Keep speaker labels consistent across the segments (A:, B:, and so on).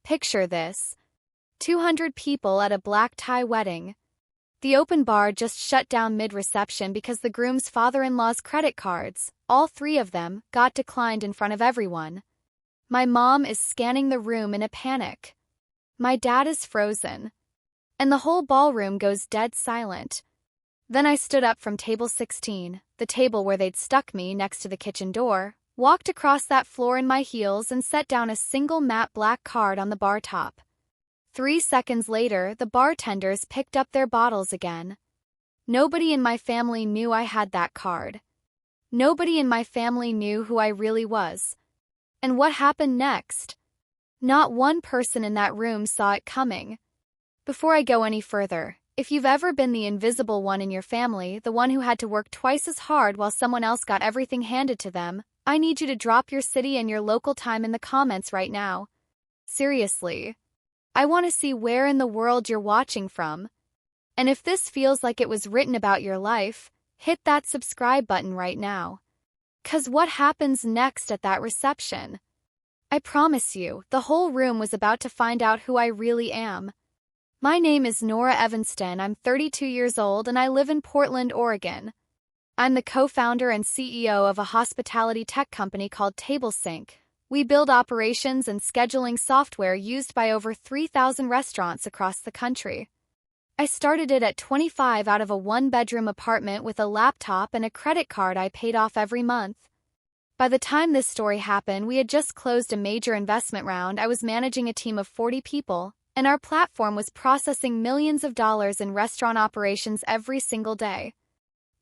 A: Picture this. 200 people at a black tie wedding. The open bar just shut down mid-reception because the groom's father-in-law's credit cards, all 3 of them, got declined in front of everyone. My mom is scanning the room in a panic. My dad is frozen. And the whole ballroom goes dead silent. Then I stood up from table 16, the table where they'd stuck me next to the kitchen door, walked across that floor in my heels and set down a single matte black card on the bar top. 3 seconds later, the bartenders picked up their bottles again. Nobody in my family knew I had that card. Nobody in my family knew who I really was. And what happened next? Not one person in that room saw it coming. Before I go any further, if you've ever been the invisible one in your family, the one who had to work twice as hard while someone else got everything handed to them, I need you to drop your city and your local time in the comments right now. Seriously. I want to see where in the world you're watching from. And if this feels like it was written about your life, hit that subscribe button right now. 'Cause what happens next at that reception? I promise you, the whole room was about to find out who I really am. My name is Nora Evanston, I'm 32 years old and I live in Portland, Oregon. I'm the co-founder and CEO of a hospitality tech company called TableSync. We build operations and scheduling software used by over 3,000 restaurants across the country. I started it at 25 out of a 1-bedroom apartment with a laptop and a credit card I paid off every month. By the time this story happened, we had just closed a major investment round. I was managing a team of 40 people, and our platform was processing millions of dollars in restaurant operations every single day.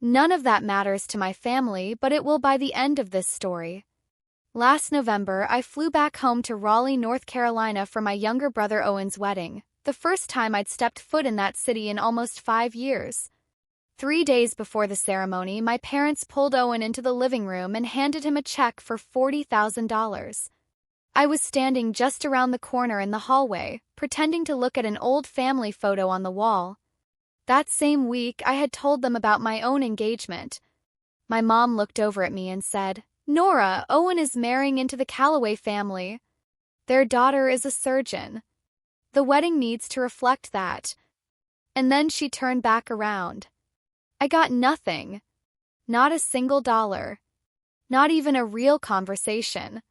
A: None of that matters to my family, but it will by the end of this story. Last November, I flew back home to Raleigh, North Carolina for my younger brother Owen's wedding, the first time I'd stepped foot in that city in almost 5 years. 3 days before the ceremony, my parents pulled Owen into the living room and handed him a check for $40,000. I was standing just around the corner in the hallway, pretending to look at an old family photo on the wall. That same week, I had told them about my own engagement. My mom looked over at me and said, "Nora, Owen is marrying into the Calloway family. Their daughter is a surgeon. The wedding needs to reflect that." And then she turned back around. I got nothing. Not a single dollar. Not even a real conversation.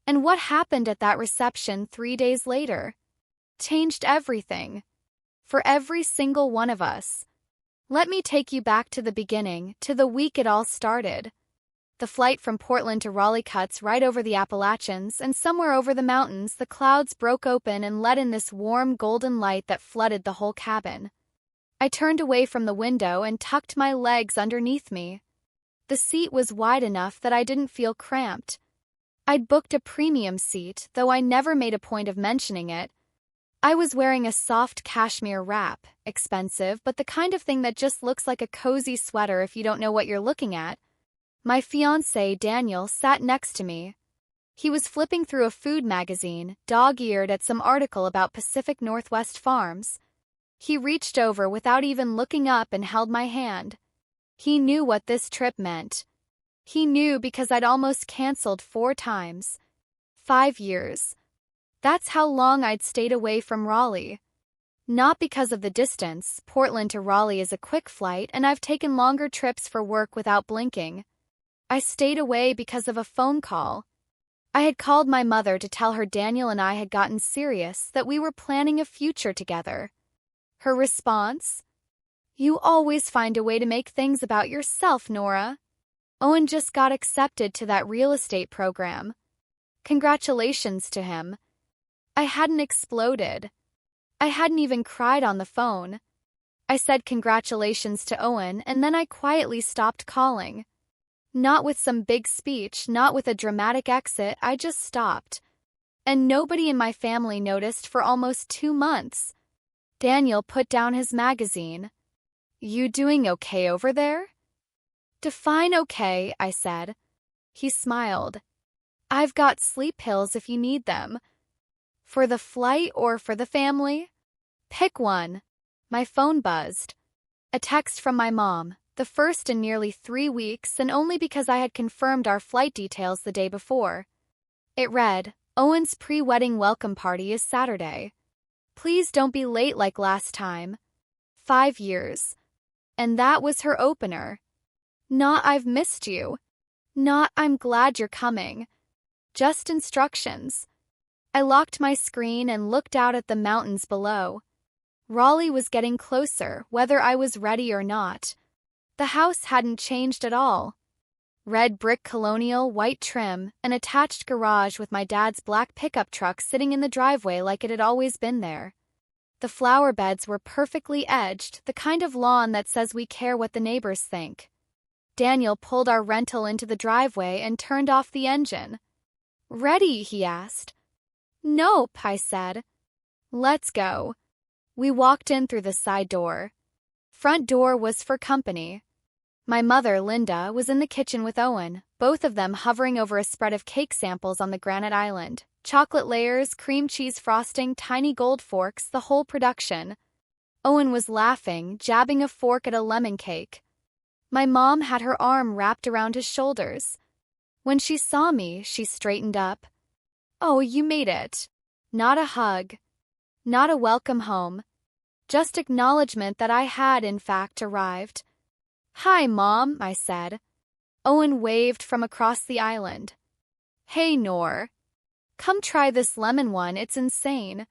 A: And what happened at that reception 3 days later? Changed everything. For every single one of us. Let me take you back to the beginning, to the week it all started. The flight from Portland to Raleigh cuts right over the Appalachians, and somewhere over the mountains, the clouds broke open and let in this warm golden light that flooded the whole cabin. I turned away from the window and tucked my legs underneath me. The seat was wide enough that I didn't feel cramped. I'd booked a premium seat, though I never made a point of mentioning it. I was wearing a soft cashmere wrap, expensive, but the kind of thing that just looks like a cozy sweater if you don't know what you're looking at. My fiancé, Daniel, sat next to me. He was flipping through a food magazine, dog-eared at some article about Pacific Northwest farms. He reached over without even looking up and held my hand. He knew what this trip meant. He knew because I'd almost canceled 4 times. 5 years. That's how long I'd stayed away from Raleigh. Not because of the distance. Portland to Raleigh is a quick flight, and I've taken longer trips for work without blinking. I stayed away because of a phone call. I had called my mother to tell her Daniel and I had gotten serious, that we were planning a future together. Her response? "You always find a way to make things about yourself, Nora. Owen just got accepted to that real estate program. Congratulations to him." I hadn't exploded. I hadn't even cried on the phone. I said congratulations to Owen, and then I quietly stopped calling. Not with some big speech, not with a dramatic exit, I just stopped. And nobody in my family noticed for almost 2 months. Daniel put down his magazine. "You doing okay over there?" "Define okay," I said. He smiled. "I've got sleep pills if you need them." "For the flight or for the family?" "Pick one." My phone buzzed. A text from my mom, the first in nearly 3 weeks, and only because I had confirmed our flight details the day before. It read, Owen's pre-wedding welcome party is Saturday. Please don't be late like last time. 5 years. And that was her opener. Not I've missed you. Not I'm glad you're coming. Just instructions. I locked my screen and looked out at the mountains below. Raleigh was getting closer, whether I was ready or not. The house hadn't changed at all. Red brick colonial, white trim, an attached garage with my dad's black pickup truck sitting in the driveway like it had always been there. The flower beds were perfectly edged, the kind of lawn that says we care what the neighbors think. Daniel pulled our rental into the driveway and turned off the engine. "Ready?" he asked. "Nope," I said. "Let's go." We walked in through the side door. Front door was for company. My mother, Linda, was in the kitchen with Owen, both of them hovering over a spread of cake samples on the granite island. Chocolate layers, cream cheese frosting, tiny gold forks, the whole production. Owen was laughing, jabbing a fork at a lemon cake. My mom had her arm wrapped around his shoulders. When she saw me, she straightened up. "Oh, you made it." Not a hug. Not a welcome home. Just acknowledgement that I had, in fact, arrived. "Hi, Mom," I said. Owen waved from across the island. "Hey, Nora. Come try this lemon one, it's insane."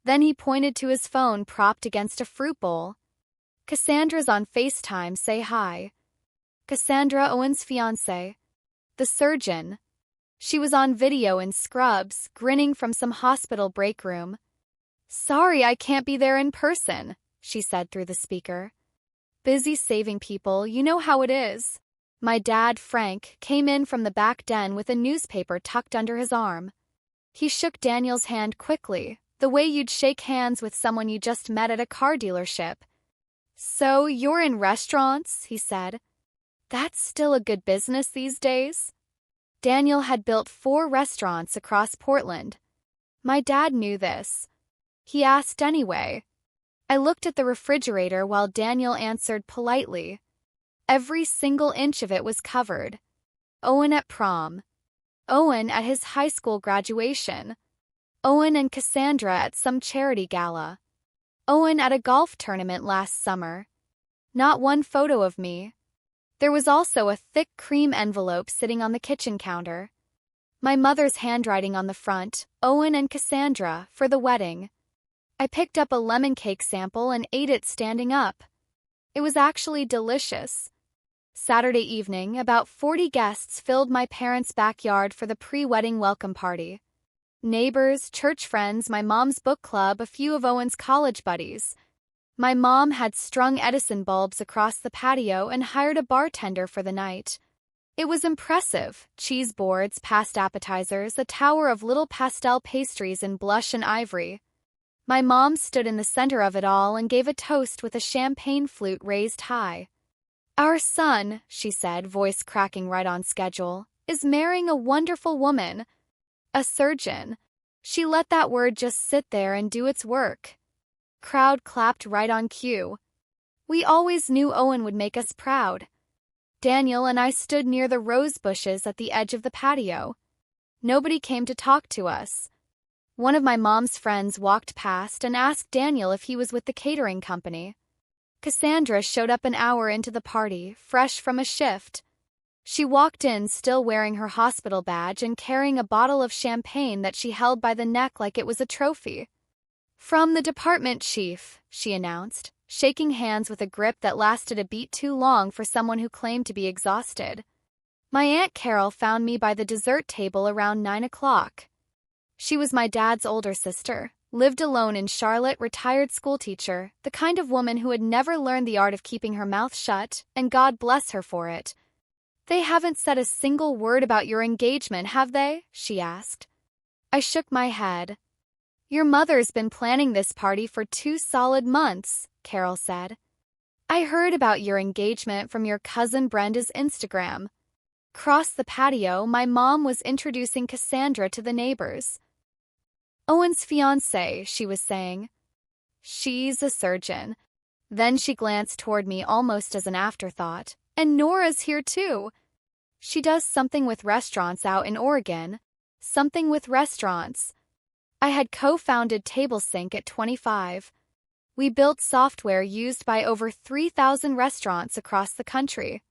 A: Then he pointed to his phone propped against a fruit bowl. "Cassandra's on FaceTime, say hi." Cassandra, Owen's fiancée. The surgeon. She was on video in scrubs, grinning from some hospital break room. "Sorry I can't be there in person," she said through the speaker. "Busy saving people, you know how it is." My dad, Frank, came in from the back den with a newspaper tucked under his arm. He shook Daniel's hand quickly, the way you'd shake hands with someone you just met at a car dealership. "So, you're in restaurants," he said. "That's still a good business these days?" Daniel had built 4 restaurants across Portland. My dad knew this. He asked anyway. I looked at the refrigerator while Daniel answered politely. Every single inch of it was covered. Owen at prom. Owen at his high school graduation. Owen and Cassandra at some charity gala. Owen at a golf tournament last summer. Not one photo of me. There was also a thick cream envelope sitting on the kitchen counter. My mother's handwriting on the front, Owen and Cassandra, for the wedding. I picked up a lemon cake sample and ate it standing up. It was actually delicious. Saturday evening, about 40 guests filled my parents' backyard for the pre-wedding welcome party. Neighbors, church friends, my mom's book club, a few of Owen's college buddies. My mom had strung Edison bulbs across the patio and hired a bartender for the night. It was impressive. Cheese boards, past appetizers, a tower of little pastel pastries in blush and ivory. My mom stood in the center of it all and gave a toast with a champagne flute raised high. "Our son," she said, voice cracking right on schedule, "is marrying a wonderful woman. A surgeon." She let that word just sit there and do its work. Crowd clapped right on cue. We always knew Owen would make us proud. Daniel and I stood near the rose bushes at the edge of the patio. Nobody came to talk to us. One of my mom's friends walked past and asked Daniel if he was with the catering company. Cassandra showed up an hour into the party, fresh from a shift. She walked in still wearing her hospital badge and carrying a bottle of champagne that she held by the neck like it was a trophy. "From the department chief," she announced, shaking hands with a grip that lasted a beat too long for someone who claimed to be exhausted. My Aunt Carol found me by the dessert table around 9 o'clock. She was my dad's older sister, lived alone in Charlotte, retired schoolteacher, the kind of woman who had never learned the art of keeping her mouth shut, and God bless her for it. "They haven't said a single word about your engagement, have they?" she asked. I shook my head. "Your mother's been planning this party for 2 solid months," Carol said. "I heard about your engagement from your cousin Brenda's Instagram." Across the patio, my mom was introducing Cassandra to the neighbors. "Owen's fiancée," she was saying. "She's a surgeon." Then she glanced toward me almost as an afterthought. "And Nora's here too. She does something with restaurants out in Oregon." Something with restaurants. I had co-founded TableSync at 25. We built software used by over 3,000 restaurants across the country.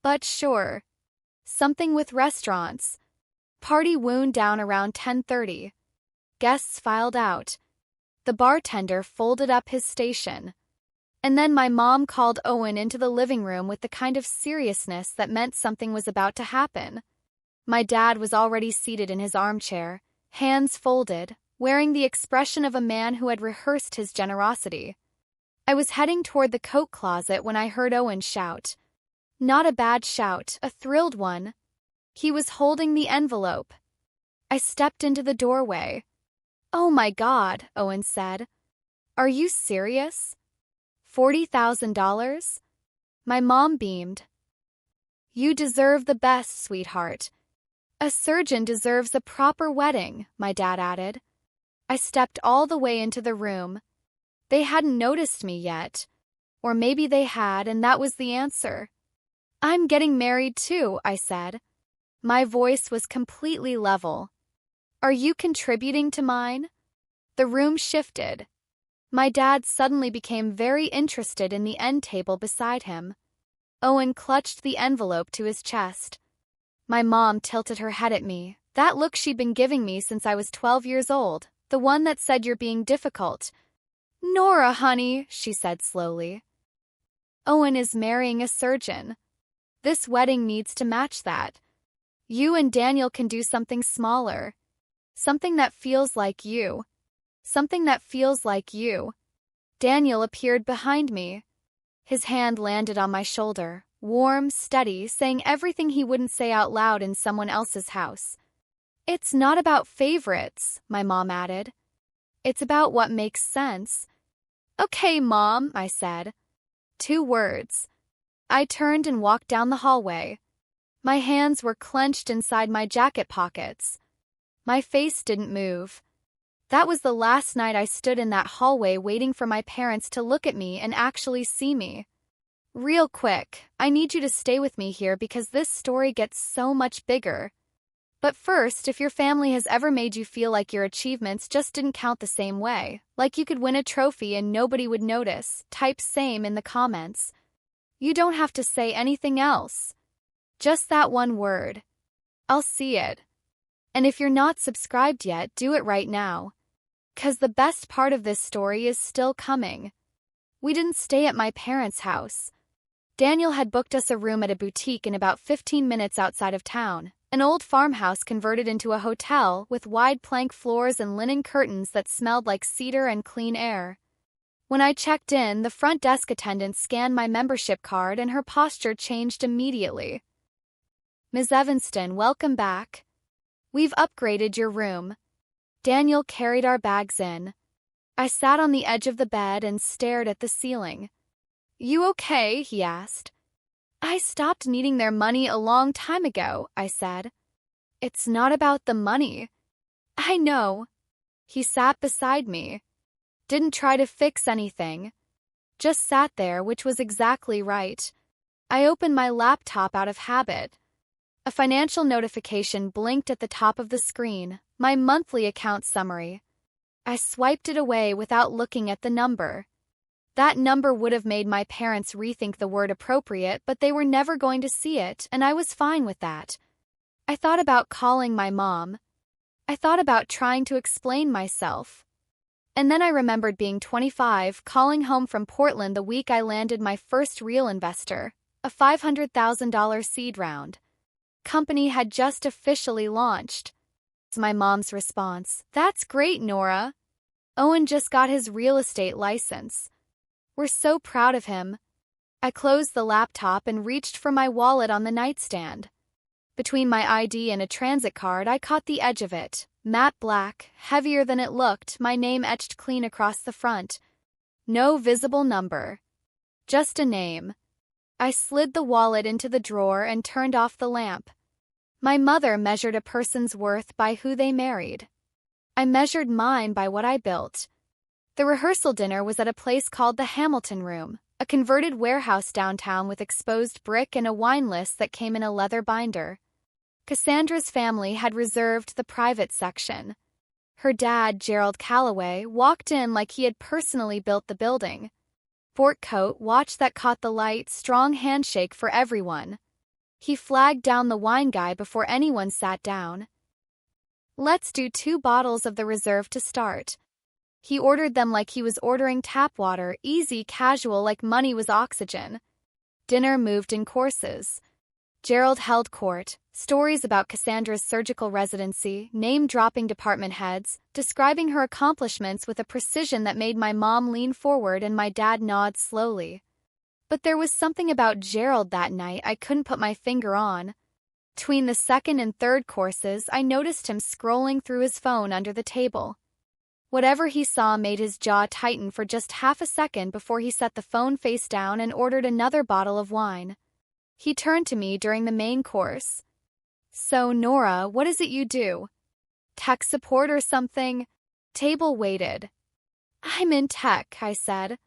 A: But sure. Something with restaurants. Party wound down around 10:30. Guests filed out. The bartender folded up his station. And then my mom called Owen into the living room with the kind of seriousness that meant something was about to happen. My dad was already seated in his armchair, hands folded, wearing the expression of a man who had rehearsed his generosity. I was heading toward the coat closet when I heard Owen shout. Not a bad shout, a thrilled one. He was holding the envelope. I stepped into the doorway. "Oh my God," Owen said. "Are you serious? $40,000? My mom beamed. "You deserve the best, sweetheart. A surgeon deserves a proper wedding," my dad added. I stepped all the way into the room. They hadn't noticed me yet. Or maybe they had, and that was the answer. "I'm getting married too," I said. My voice was completely level. "Are you contributing to mine?" The room shifted. My dad suddenly became very interested in the end table beside him. Owen clutched the envelope to his chest. My mom tilted her head at me, that look she'd been giving me since I was 12 years old, the one that said you're being difficult. "Nora, honey," she said slowly. "Owen is marrying a surgeon. This wedding needs to match that. You and Daniel can do something smaller. Something that feels like you. Something that feels like you." Daniel appeared behind me. His hand landed on my shoulder, warm, steady, saying everything he wouldn't say out loud in someone else's house. "It's not about favorites," my mom added. "It's about what makes sense." "Okay, Mom," I said. 2 words. I turned and walked down the hallway. My hands were clenched inside my jacket pockets. My face didn't move. That was the last night I stood in that hallway waiting for my parents to look at me and actually see me. "Real quick, I need you to stay with me here because this story gets so much bigger. But first, if your family has ever made you feel like your achievements just didn't count the same way, like you could win a trophy and nobody would notice, type same in the comments. You don't have to say anything else. Just that one word. I'll see it. And if you're not subscribed yet, do it right now. 'Cause the best part of this story is still coming. We didn't stay at my parents' house. Daniel had booked us a room at a boutique in about 15 minutes outside of town, an old farmhouse converted into a hotel with wide plank floors and linen curtains that smelled like cedar and clean air. When I checked in, the front desk attendant scanned my membership card and her posture changed immediately. "Ms. Evanston, welcome back. We've upgraded your room." Daniel carried our bags in. I sat on the edge of the bed and stared at the ceiling. "You okay?" he asked. "I stopped needing their money a long time ago," I said. "It's not about the money." "I know." He sat beside me. Didn't try to fix anything. Just sat there, which was exactly right. I opened my laptop out of habit. A financial notification blinked at the top of the screen, my monthly account summary. I swiped it away without looking at the number. That number would have made my parents rethink the word appropriate, but they were never going to see it, and I was fine with that. I thought about calling my mom. I thought about trying to explain myself. And then I remembered being 25, calling home from Portland the week I landed my first real investor, a $500,000 seed round. Company had just officially launched. My mom's response, "That's great, Nora. Owen just got his real estate license. We're so proud of him." I closed the laptop and reached for my wallet on the nightstand. Between my ID and a transit card, I caught the edge of it. Matte black, heavier than it looked, my name etched clean across the front. No visible number. Just a name. I slid the wallet into the drawer and turned off the lamp. My mother measured a person's worth by who they married. I measured mine by what I built. The rehearsal dinner was at a place called the Hamilton Room, a converted warehouse downtown with exposed brick and a wine list that came in a leather binder. Cassandra's family had reserved the private section. Her dad, Gerald Calloway, walked in like he had personally built the building. Sport coat, watch that caught the light, strong handshake for everyone. He flagged down the wine guy before anyone sat down. Let's do 2 bottles of the reserve to start. He ordered them like he was ordering tap water, easy, casual, like money was oxygen. Dinner moved in courses. Gerald held court, stories about Cassandra's surgical residency, name-dropping department heads, describing her accomplishments with a precision that made my mom lean forward and my dad nod slowly. But there was something about Gerald that night I couldn't put my finger on. Between the second and third courses, I noticed him scrolling through his phone under the table. Whatever he saw made his jaw tighten for just half a second before he set the phone face down and ordered another bottle of wine. He turned to me during the main course. So, Nora, what is it you do? Tech support or something? Table waited. I'm in tech, I said.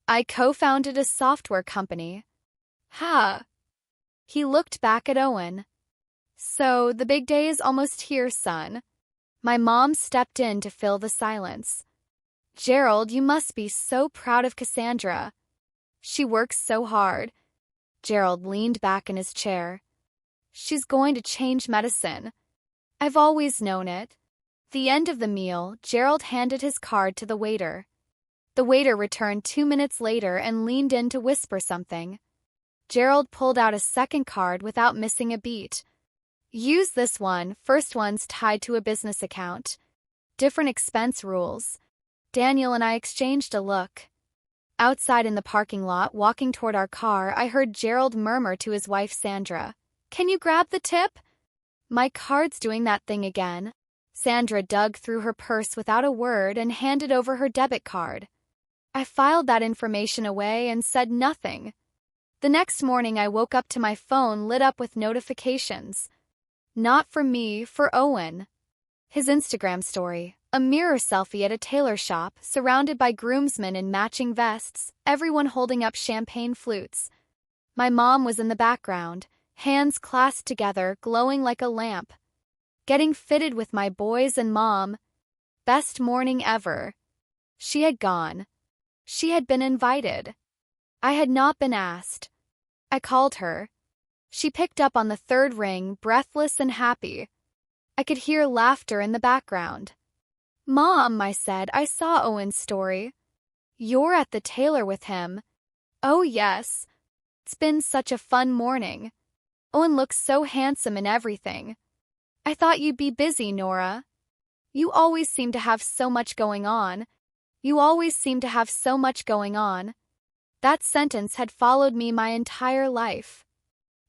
A: I co-founded a software company. Ha! He looked back at Owen. So, the big day is almost here, son. My mom stepped in to fill the silence. Gerald, you must be so proud of Cassandra. She works so hard. Gerald leaned back in his chair. She's going to change medicine. I've always known it. At the end of the meal, Gerald handed his card to the waiter. The waiter returned 2 minutes later and leaned in to whisper something. Gerald pulled out a second card without missing a beat. Use this one, first one's tied to a business account. Different expense rules. Daniel and I exchanged a look. Outside in the parking lot, walking toward our car, I heard Gerald murmur to his wife Sandra, "Can you grab the tip?" My card's doing that thing again. Sandra dug through her purse without a word and handed over her debit card. I filed that information away and said nothing. The next morning I woke up to my phone lit up with notifications. Not for me, for Owen. His Instagram story, a mirror selfie at a tailor shop, surrounded by groomsmen in matching vests, everyone holding up champagne flutes. My mom was in the background, hands clasped together, glowing like a lamp. Getting fitted with my boys and mom. Best morning ever. She had gone. She had been invited. I had not been asked. I called her. She picked up on the third ring, breathless and happy. I could hear laughter in the background. "Mom," I said, "I saw Owen's story. You're at the tailor with him." "Oh, yes. It's been such a fun morning. Owen looks so handsome and everything. I thought you'd be busy, Nora. You always seem to have so much going on. You always seem to have so much going on." That sentence had followed me my entire life.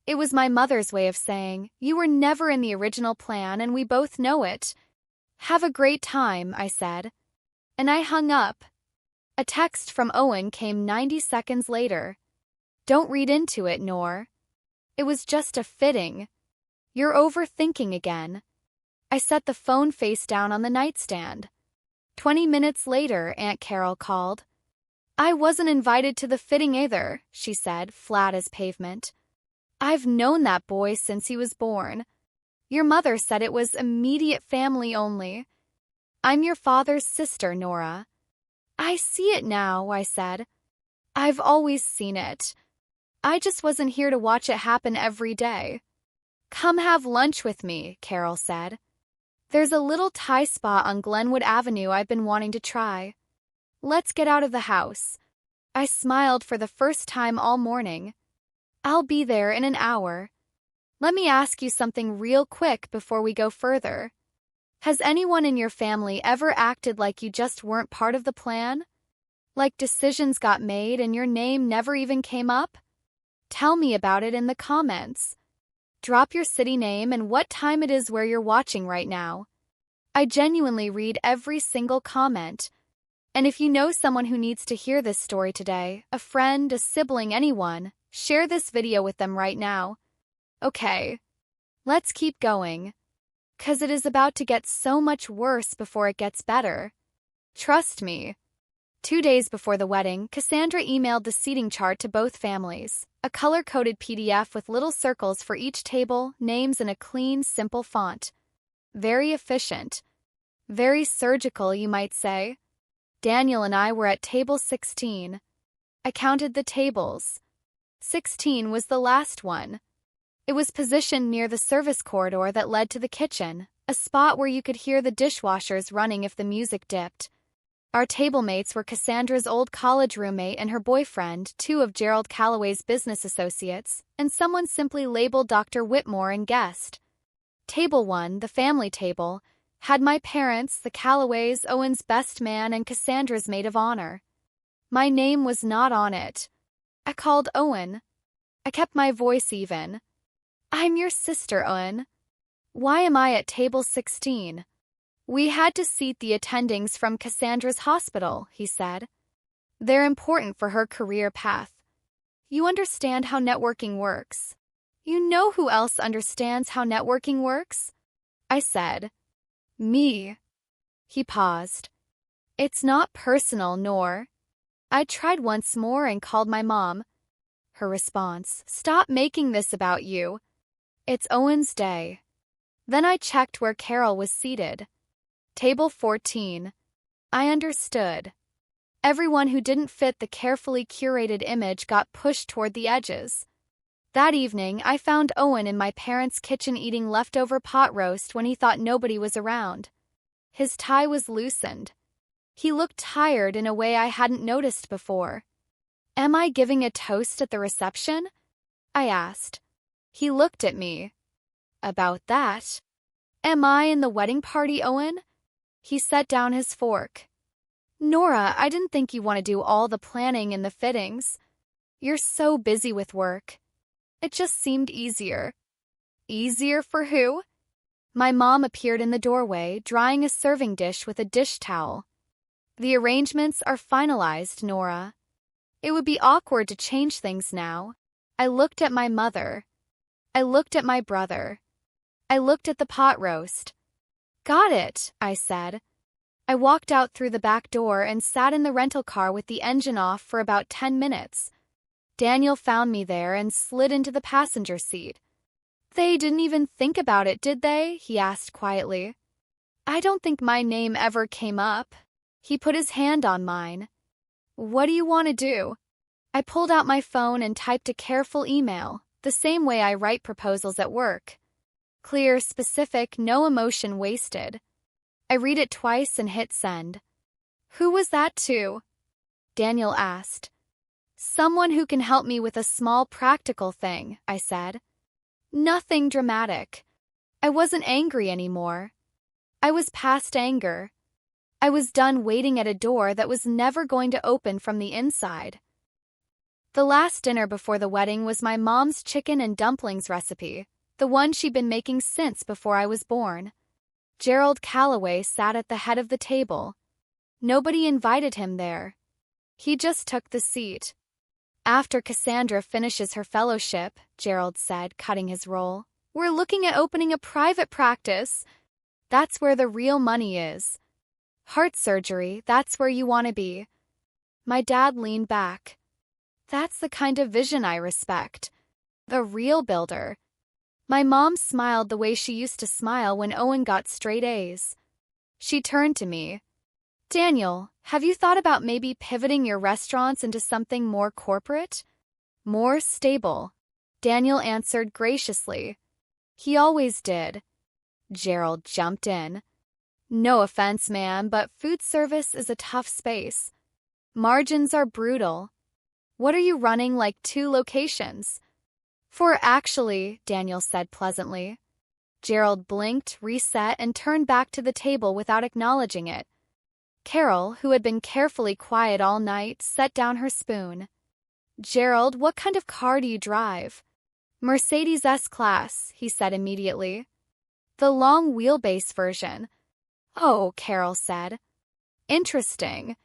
A: It was my mother's way of saying, "You were never in the original plan and we both know it." "Have a great time," I said. And I hung up. A text from Owen came 90 seconds later. "Don't read into it, Nor. It was just a fitting. You're overthinking again." I set the phone face down on the nightstand. 20 minutes later, Aunt Carol called. "I wasn't invited to the fitting either," she said, flat as pavement. "I've known that boy since he was born. Your mother said it was immediate family only. I'm your father's sister, Nora." "I see it now," I said. "I've always seen it. I just wasn't here to watch it happen every day." "Come have lunch with me," Carol said. "There's a little Thai spot on Glenwood Avenue I've been wanting to try. Let's get out of the house." I smiled for the first time all morning. "I'll be there in an hour. Let me ask you something real quick before we go further. Has anyone in your family ever acted like you just weren't part of the plan? Like decisions got made and your name never even came up? Tell me about it in the comments. Drop your city name and what time it is where you're watching right now. I genuinely read every single comment. And if you know someone who needs to hear this story today, a friend, a sibling, anyone, share this video with them right now. Okay, let's keep going. 'Cause it is about to get so much worse before it gets better. Trust me. 2 days before the wedding, Cassandra emailed the seating chart to both families. A color-coded PDF with little circles for each table, names in a clean, simple font. Very efficient. Very surgical, you might say. Daniel and I were at table 16. I counted the tables. 16 was the last one. It was positioned near the service corridor that led to the kitchen, a spot where you could hear the dishwashers running if the music dipped. Our table mates were Cassandra's old college roommate and her boyfriend, two of Gerald Calloway's business associates, and someone simply labeled Dr. Whitmore and guest. Table 1, the family table, had my parents, the Callaways, Owen's best man, and Cassandra's maid of honor. My name was not on it. I called Owen. I kept my voice even. "I'm your sister, Owen. Why am I at table 16? "We had to seat the attendings from Cassandra's hospital," he said. "They're important for her career path. You understand how networking works. You know who else understands how networking works?" I said. "Me." He paused. "It's not personal, Nor." I tried once more and called my mom. Her response, "Stop making this about you. It's Owen's day." Then I checked where Carol was seated. Table 14. I understood. Everyone who didn't fit the carefully curated image got pushed toward the edges. That evening, I found Owen in my parents' kitchen eating leftover pot roast when he thought nobody was around. His tie was loosened. He looked tired in a way I hadn't noticed before. "Am I giving a toast at the reception?" I asked. He looked at me. "About that." "Am I in the wedding party, Owen?" He set down his fork. "Nora, I didn't think you want to do all the planning and the fittings. You're so busy with work. It just seemed easier." "Easier for who?" My mom appeared in the doorway, drying a serving dish with a dish towel. "The arrangements are finalized, Nora. It would be awkward to change things now." I looked at my mother. I looked at my brother. I looked at the pot roast. "Got it," I said. I walked out through the back door and sat in the rental car with the engine off for about 10 minutes. Daniel found me there and slid into the passenger seat. "They didn't even think about it, did they?" he asked quietly. "I don't think my name ever came up." He put his hand on mine. "What do you want to do?" I pulled out my phone and typed a careful email, the same way I write proposals at work. Clear, specific, no emotion wasted. I read it twice and hit send. "Who was that to?" Daniel asked. "Someone who can help me with a small practical thing," I said. Nothing dramatic. I wasn't angry anymore. I was past anger. I was done waiting at a door that was never going to open from the inside. The last dinner before the wedding was my mom's chicken and dumplings recipe, the one she'd been making since before I was born. Gerald Calloway sat at the head of the table. Nobody invited him there. He just took the seat. "After Cassandra finishes her fellowship," Gerald said, cutting his roll, "we're looking at opening a private practice. That's where the real money is. Heart surgery, that's where you want to be." My dad leaned back. "That's the kind of vision I respect. The real builder." My mom smiled the way she used to smile when Owen got straight A's. She turned to me. "Daniel, have you thought about maybe pivoting your restaurants into something more corporate? More stable?" Daniel answered graciously. He always did. Gerald jumped in. "No offense, ma'am, but food service is a tough space. Margins are brutal. What are you running, like 2 locations?" "4 actually," Daniel said pleasantly. Gerald blinked, reset, and turned back to the table without acknowledging it. Carol, who had been carefully quiet all night, set down her spoon. "Gerald, what kind of car do you drive?" "Mercedes S-Class," he said immediately. "The long wheelbase version." "Oh," Carol said. "Interesting."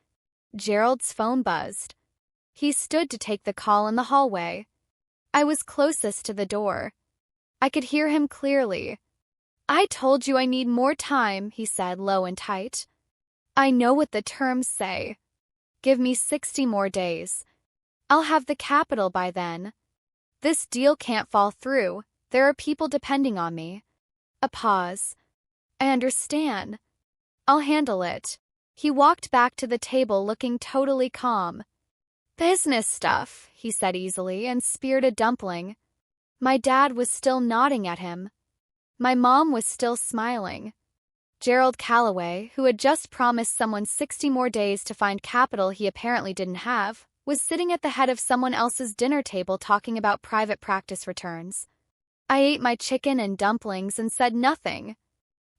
A: Gerald's phone buzzed. He stood to take the call in the hallway. I was closest to the door. I could hear him clearly. "I told you I need more time," he said low and tight. "I know what the terms say. Give me 60 more days. I'll have the capital by then." This deal can't fall through. There are people depending on me. A pause. I understand. I'll handle it. He walked back to the table looking totally calm. Business stuff, he said easily, and speared a dumpling. My dad was still nodding at him. My mom was still smiling. Gerald Calloway, who had just promised someone 60 more days to find capital he apparently didn't have, was sitting at the head of someone else's dinner table talking about private practice returns. I ate my chicken and dumplings and said nothing.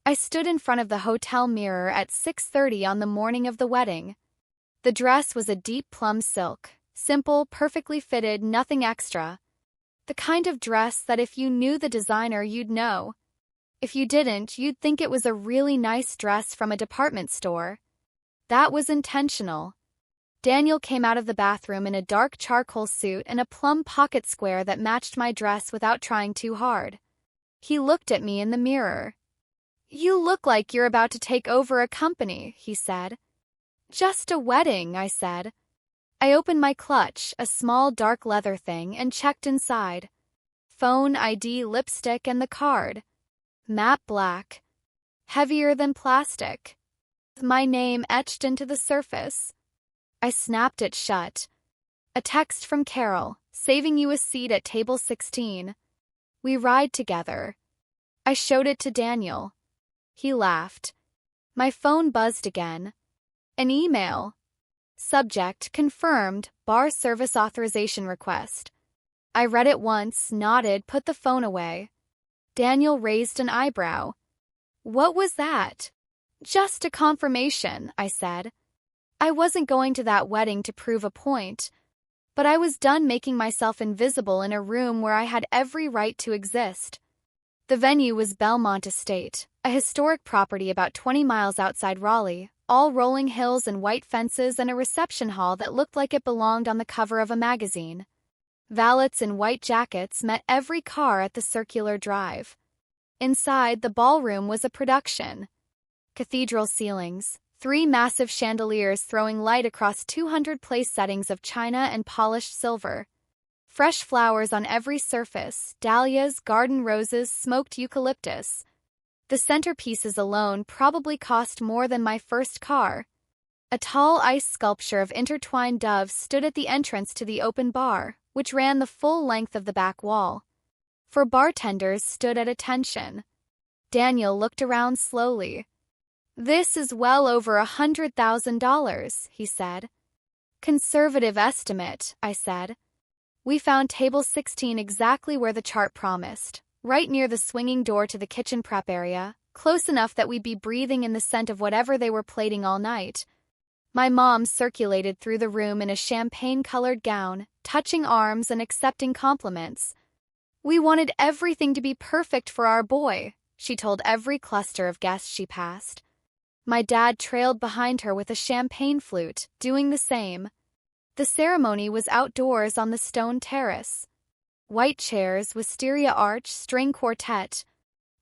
A: I stood in front of the hotel mirror at 6:30 on the morning of the wedding. The dress was a deep plum silk, simple, perfectly fitted, nothing extra. The kind of dress that if you knew the designer, you'd know. If you didn't, you'd think it was a really nice dress from a department store. That was intentional. Daniel came out of the bathroom in a dark charcoal suit and a plum pocket square that matched my dress without trying too hard. He looked at me in the mirror. "You look like you're about to take over a company," he said. "Just a wedding," I said. I opened my clutch, a small dark leather thing, and checked inside. Phone, ID, lipstick, and the card. Matte black. Heavier than plastic. My name etched into the surface. I snapped it shut. A text from Carol, saving you a seat at table 16. We ride together. I showed it to Daniel. He laughed. My phone buzzed again. An email. Subject, confirmed, bar service authorization request. I read it once, nodded, put the phone away. Daniel raised an eyebrow. "What was that?" "Just a confirmation," I said. I wasn't going to that wedding to prove a point, but I was done making myself invisible in a room where I had every right to exist. The venue was Belmont Estate, a historic property about 20 miles outside Raleigh, all rolling hills and white fences and a reception hall that looked like it belonged on the cover of a magazine. Valets in white jackets met every car at the circular drive. Inside, the ballroom was a production. Cathedral ceilings, 3 massive chandeliers throwing light across 200 place settings of china and polished silver. Fresh flowers on every surface, dahlias, garden roses, smoked eucalyptus. The centerpieces alone probably cost more than my first car. A tall ice sculpture of intertwined doves stood at the entrance to the open bar, which ran the full length of the back wall. 4 bartenders stood at attention. Daniel looked around slowly. "This is well over $100,000, he said. "Conservative estimate," I said. We found table 16 exactly where the chart promised, right near the swinging door to the kitchen prep area, close enough that we'd be breathing in the scent of whatever they were plating all night. My mom circulated through the room in a champagne-colored gown, touching arms and accepting compliments. "We wanted everything to be perfect for our boy," she told every cluster of guests she passed. My dad trailed behind her with a champagne flute, doing the same. The ceremony was outdoors on the stone terrace. White chairs, wisteria arch, string quartet.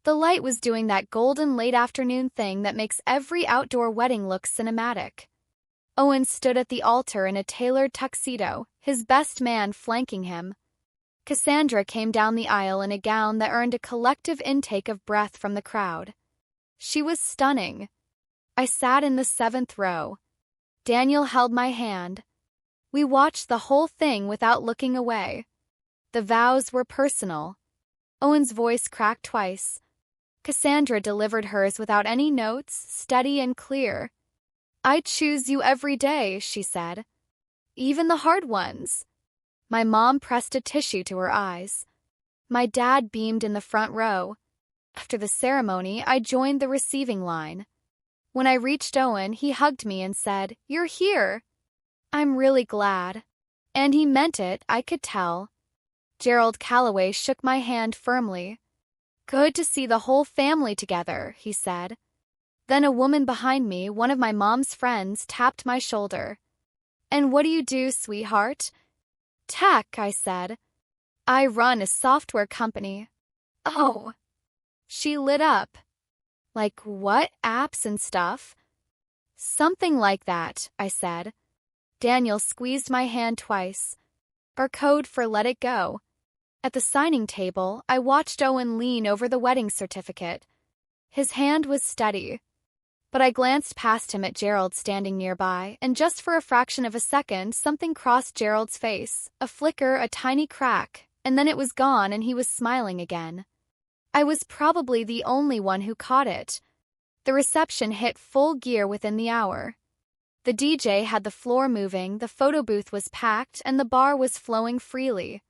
A: The light was doing that golden late-afternoon thing that makes every outdoor wedding look cinematic. Owen stood at the altar in a tailored tuxedo, his best man flanking him. Cassandra came down the aisle in a gown that earned a collective intake of breath from the crowd. She was stunning. I sat in the 7th row. Daniel held my hand. We watched the whole thing without looking away. The vows were personal. Owen's voice cracked twice. Cassandra delivered hers without any notes, steady and clear. "I choose you every day," she said. "Even the hard ones." My mom pressed a tissue to her eyes. My dad beamed in the front row. After the ceremony, I joined the receiving line. When I reached Owen, he hugged me and said, "You're here." "I'm really glad." And he meant it, I could tell. Gerald Calloway shook my hand firmly. "Good to see the whole family together," he said. Then a woman behind me, one of my mom's friends, tapped my shoulder. "And what do you do, sweetheart?" "Tech," I said. "I run a software company." "Oh." She lit up. "Like what, apps and stuff?" "Something like that," I said. Daniel squeezed my hand twice. "Our code for let it go." At the signing table, I watched Owen lean over the wedding certificate. His hand was steady. But I glanced past him at Gerald standing nearby, and just for a fraction of a second, something crossed Gerald's face, a flicker, a tiny crack, and then it was gone and he was smiling again. I was probably the only one who caught it. The reception hit full gear within the hour. The DJ had the floor moving, the photo booth was packed, and the bar was flowing freely.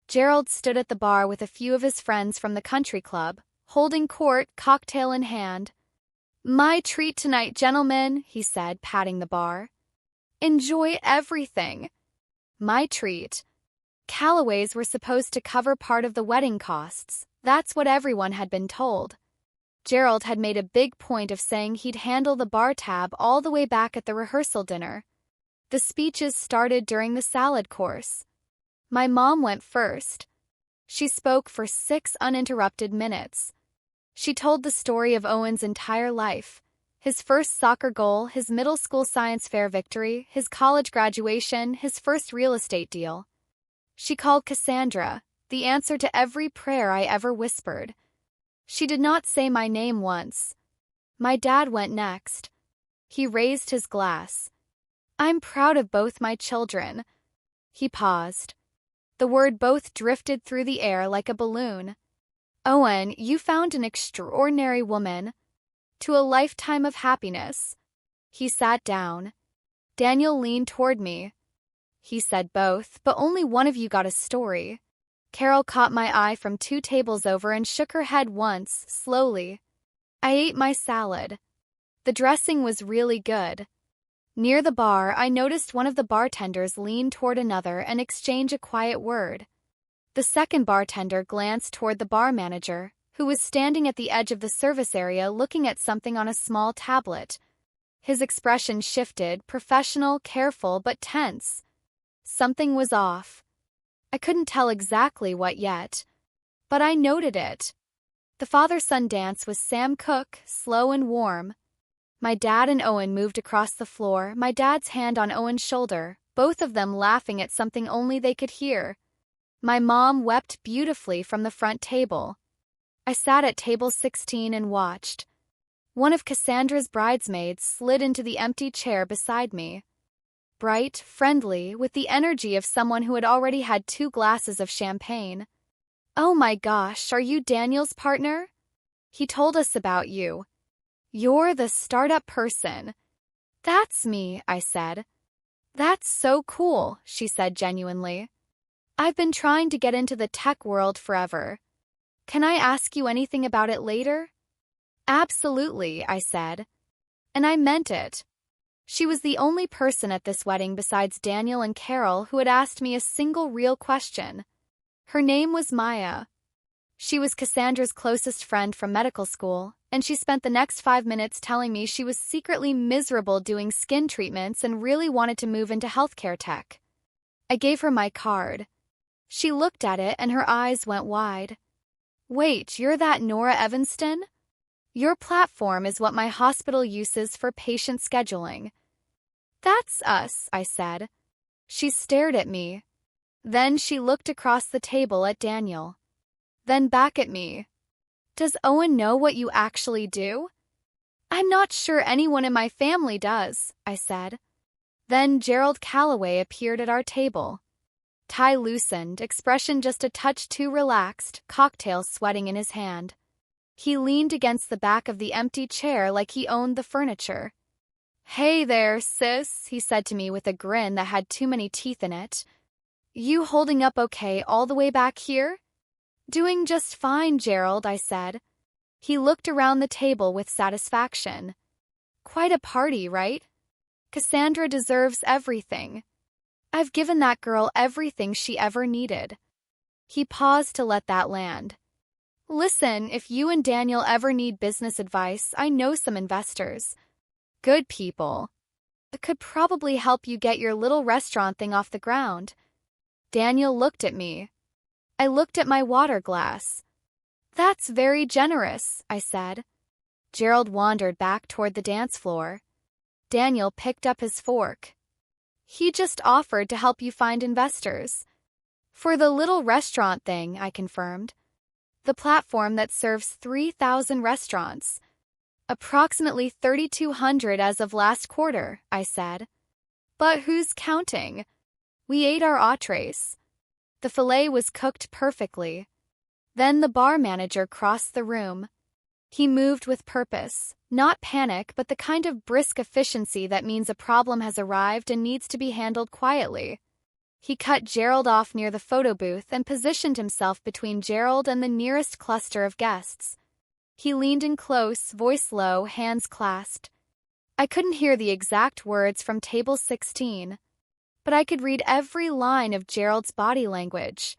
A: Gerald stood at the bar with a few of his friends from the country club, holding court, cocktail in hand. "My treat tonight, gentlemen," he said, patting the bar. "Enjoy everything." My treat. Callaways were supposed to cover part of the wedding costs. That's what everyone had been told. Gerald had made a big point of saying he'd handle the bar tab all the way back at the rehearsal dinner. The speeches started during the salad course. My mom went first. She spoke for 6 uninterrupted minutes. She told the story of Owen's entire life. His first soccer goal, his middle school science fair victory, his college graduation, his first real estate deal. She called Cassandra, the answer to every prayer I ever whispered. She did not say my name once. My dad went next. He raised his glass. "I'm proud of both my children." He paused. The word both drifted through the air like a balloon. "Owen, you found an extraordinary woman. To a lifetime of happiness." He sat down. Daniel leaned toward me. He said both, but only one of you got a story. Carol caught my eye from 2 tables over and shook her head once, slowly. I ate my salad. The dressing was really good. Near the bar, I noticed one of the bartenders lean toward another and exchange a quiet word. The second bartender glanced toward the bar manager, who was standing at the edge of the service area looking at something on a small tablet. His expression shifted, professional, careful, but tense. Something was off. I couldn't tell exactly what yet, but I noted it. The father-son dance was Sam Cooke, slow and warm. My dad and Owen moved across the floor, my dad's hand on Owen's shoulder, both of them laughing at something only they could hear. My mom wept beautifully from the front table. I sat at table 16 and watched. One of Cassandra's bridesmaids slid into the empty chair beside me. Bright, friendly, with the energy of someone who had already had 2 glasses of champagne. "Oh my gosh, are you Daniel's partner? He told us about you. You're the startup person." "That's me," I said. "That's so cool," she said genuinely. "I've been trying to get into the tech world forever. Can I ask you anything about it later?" "Absolutely," I said. And I meant it. She was the only person at this wedding besides Daniel and Carol who had asked me a single real question. Her name was Maya. She was Cassandra's closest friend from medical school, and she spent the next 5 minutes telling me she was secretly miserable doing skin treatments and really wanted to move into healthcare tech. I gave her my card. She looked at it and her eyes went wide. "Wait, you're that Nora Evanston? Your platform is what my hospital uses for patient scheduling." "That's us," I said. She stared at me. Then she looked across the table at Daniel. Then back at me. "Does Owen know what you actually do?" "I'm not sure anyone in my family does," I said. Then Gerald Calloway appeared at our table. Tie loosened, expression just a touch too relaxed, cocktail sweating in his hand. He leaned against the back of the empty chair like he owned the furniture. "Hey there, sis," he said to me with a grin that had too many teeth in it. "You holding up okay all the way back here?" "Doing just fine, Gerald," I said. He looked around the table with satisfaction. "Quite a party, right? Cassandra deserves everything. I've given that girl everything she ever needed." He paused to let that land. "Listen, if you and Daniel ever need business advice, I know some investors. Good people. It could probably help you get your little restaurant thing off the ground." Daniel looked at me. I looked at my water glass. "That's very generous," I said. Gerald wandered back toward the dance floor. Daniel picked up his fork. "He just offered to help you find investors." For the little restaurant thing, I confirmed. The platform that serves 3,000 restaurants. Approximately 3,200 as of last quarter, I said. But who's counting? We ate our entrees. The filet was cooked perfectly. Then the bar manager crossed the room. He moved with purpose, not panic, but the kind of brisk efficiency that means a problem has arrived and needs to be handled quietly. He cut Gerald off near the photo booth and positioned himself between Gerald and the nearest cluster of guests. He leaned in close, voice low, hands clasped. I couldn't hear the exact words from table 16, but I could read every line of Gerald's body language.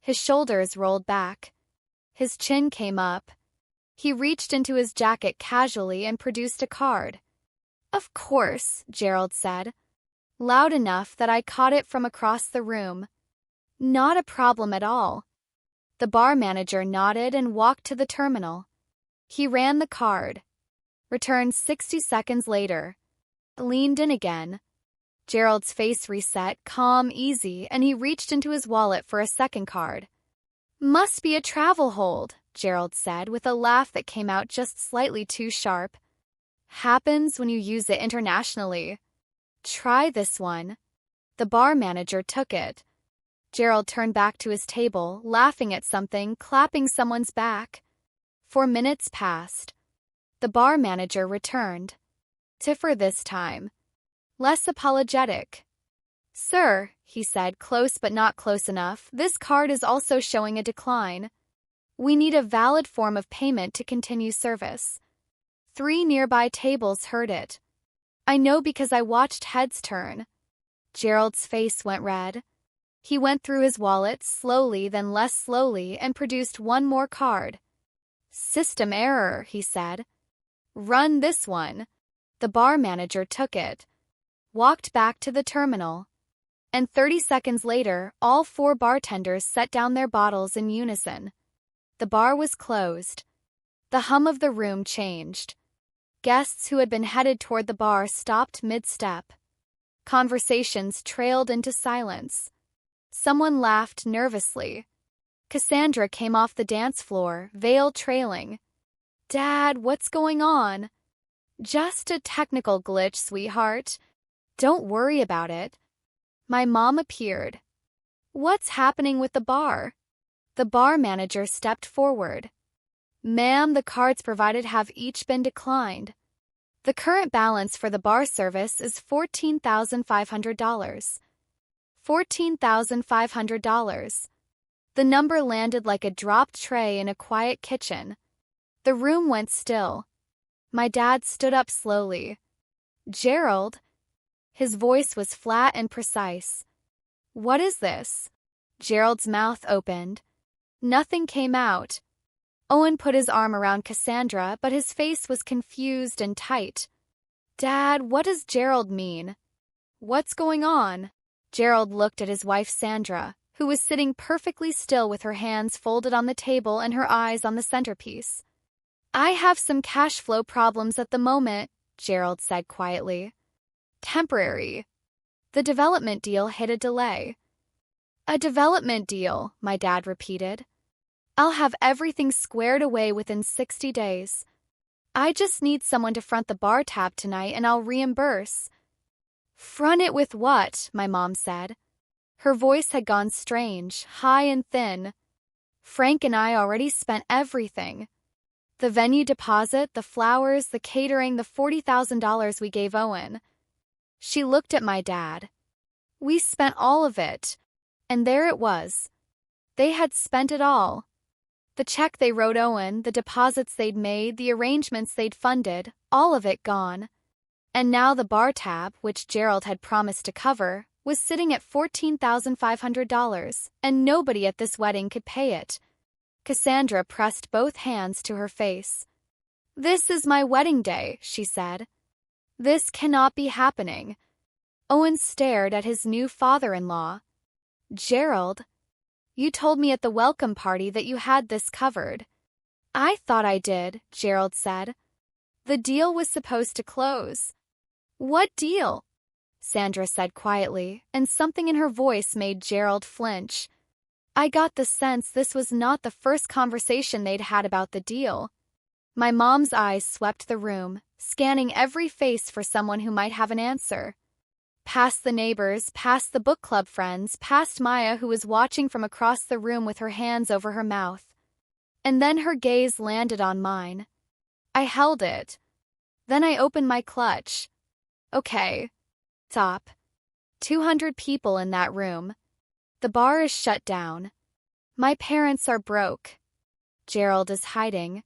A: His shoulders rolled back. His chin came up. He reached into his jacket casually and produced a card. Of course, Gerald said, loud enough that I caught it from across the room. Not a problem at all. The bar manager nodded and walked to the terminal. He ran the card. Returned 60 seconds later. Leaned in again. Gerald's face reset, calm, easy, and he reached into his wallet for a second card. Must be a travel hold, Gerald said with a laugh that came out just slightly too sharp. Happens when you use it internationally. Try this one. The bar manager took it. Gerald turned back to his table, laughing at something, clapping someone's back. 4 minutes passed. The bar manager returned. Stiffer this time. Less apologetic. Sir, he said, close but not close enough, this card is also showing a decline. We need a valid form of payment to continue service. 3 nearby tables heard it. I know because I watched heads turn. Gerald's face went red. He went through his wallet slowly, then less slowly, and produced one more card. System error, he said. Run this one. The bar manager took it. Walked back to the terminal. And 30 seconds later, all 4 bartenders set down their bottles in unison. The bar was closed. The hum of the room changed. Guests who had been headed toward the bar stopped mid-step. Conversations trailed into silence. Someone laughed nervously. Cassandra came off the dance floor, veil trailing. Dad, what's going on? Just a technical glitch, sweetheart. Don't worry about it. My mom appeared. What's happening with the bar? The bar manager stepped forward. Ma'am, the cards provided have each been declined. The current balance for the bar service is $14,500. $14,500. The number landed like a dropped tray in a quiet kitchen. The room went still. My dad stood up slowly. Gerald? His voice was flat and precise. What is this? Gerald's mouth opened. Nothing came out. Owen put his arm around Cassandra, but his face was confused and tight. Dad, what does Gerald mean? What's going on? Gerald looked at his wife Sandra, who was sitting perfectly still with her hands folded on the table and her eyes on the centerpiece. I have some cash flow problems at the moment, Gerald said quietly. Temporary. The development deal hit a delay. A development deal, my dad repeated. I'll have everything squared away within 60 days. I just need someone to front the bar tab tonight and I'll reimburse. Front it with what? My mom said. Her voice had gone strange, high and thin. Frank and I already spent everything. The venue deposit, the flowers, the catering, the $40,000 we gave Owen. She looked at my dad. We spent all of it. And there it was. They had spent it all. The check they wrote Owen, the deposits they'd made, the arrangements they'd funded, all of it gone. And now the bar tab, which Gerald had promised to cover, was sitting at $14,500, and nobody at this wedding could pay it. Cassandra pressed both hands to her face. This is my wedding day, she said. This cannot be happening. Owen stared at his new father-in-law. Gerald, you told me at the welcome party that you had this covered. I thought I did, Gerald said. The deal was supposed to close. What deal? Sandra said quietly, and something in her voice made Gerald flinch. I got the sense this was not the first conversation they'd had about the deal. My mom's eyes swept the room, scanning every face for someone who might have an answer. Past the neighbors, past the book club friends, past Maya who was watching from across the room with her hands over her mouth. And then her gaze landed on mine. I held it. Then I opened my clutch. Okay. Stop. 200 people in that room. The bar is shut down. My parents are broke. Gerald is hiding.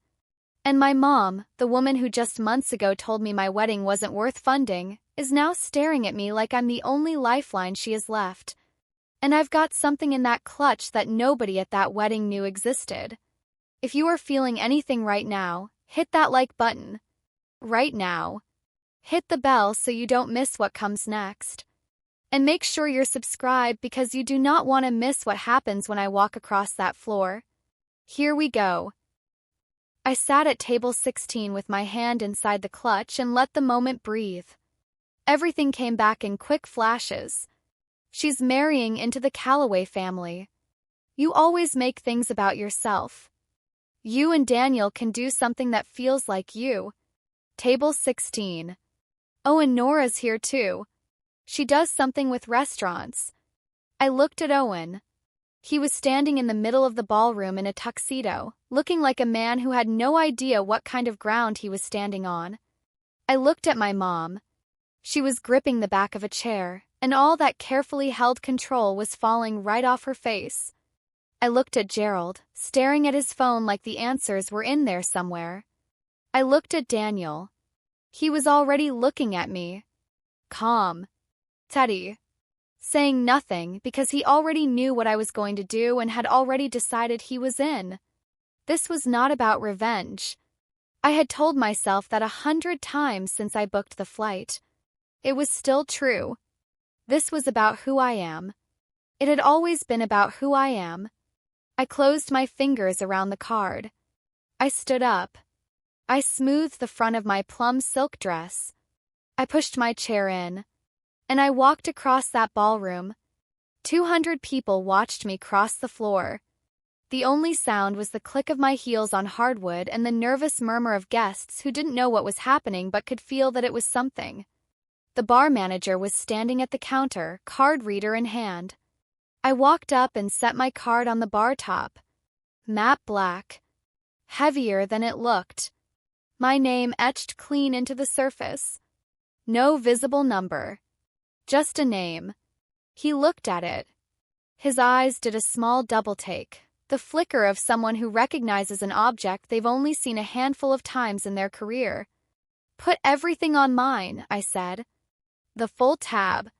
A: And my mom, the woman who just months ago told me my wedding wasn't worth funding, is now staring at me like I'm the only lifeline she has left. And I've got something in that clutch that nobody at that wedding knew existed. If you are feeling anything right now, hit that like button. Right now. Hit the bell so you don't miss what comes next. And make sure you're subscribed because you do not want to miss what happens when I walk across that floor. Here we go. I sat at table 16 with my hand inside the clutch and let the moment breathe. Everything came back in quick flashes. She's marrying into the Calloway family. You always make things about yourself. You and Daniel can do something that feels like you. Table 16. Oh, and Nora's here too. She does something with restaurants. I looked at Owen. He was standing in the middle of the ballroom in a tuxedo, looking like a man who had no idea what kind of ground he was standing on. I looked at my mom. She was gripping the back of a chair, and all that carefully held control was falling right off her face. I looked at Gerald, staring at his phone like the answers were in there somewhere. I looked at Daniel. He was already looking at me. Calm. Steady. Saying nothing because he already knew what I was going to do and had already decided he was in. This was not about revenge. I had told myself that 100 times since I booked the flight. It was still true. This was about who I am. It had always been about who I am. I closed my fingers around the card. I stood up. I smoothed the front of my plum silk dress. I pushed my chair in. And I walked across that ballroom. 200 people watched me cross the floor. The only sound was the click of my heels on hardwood and the nervous murmur of guests who didn't know what was happening but could feel that it was something. The bar manager was standing at the counter, card reader in hand. I walked up and set my card on the bar top. Matte black. Heavier than it looked. My name etched clean into the surface. No visible number. Just a name. He looked at it. His eyes did a small double take, the flicker of someone who recognizes an object they've only seen a handful of times in their career. Put everything on mine, I said. The full tab.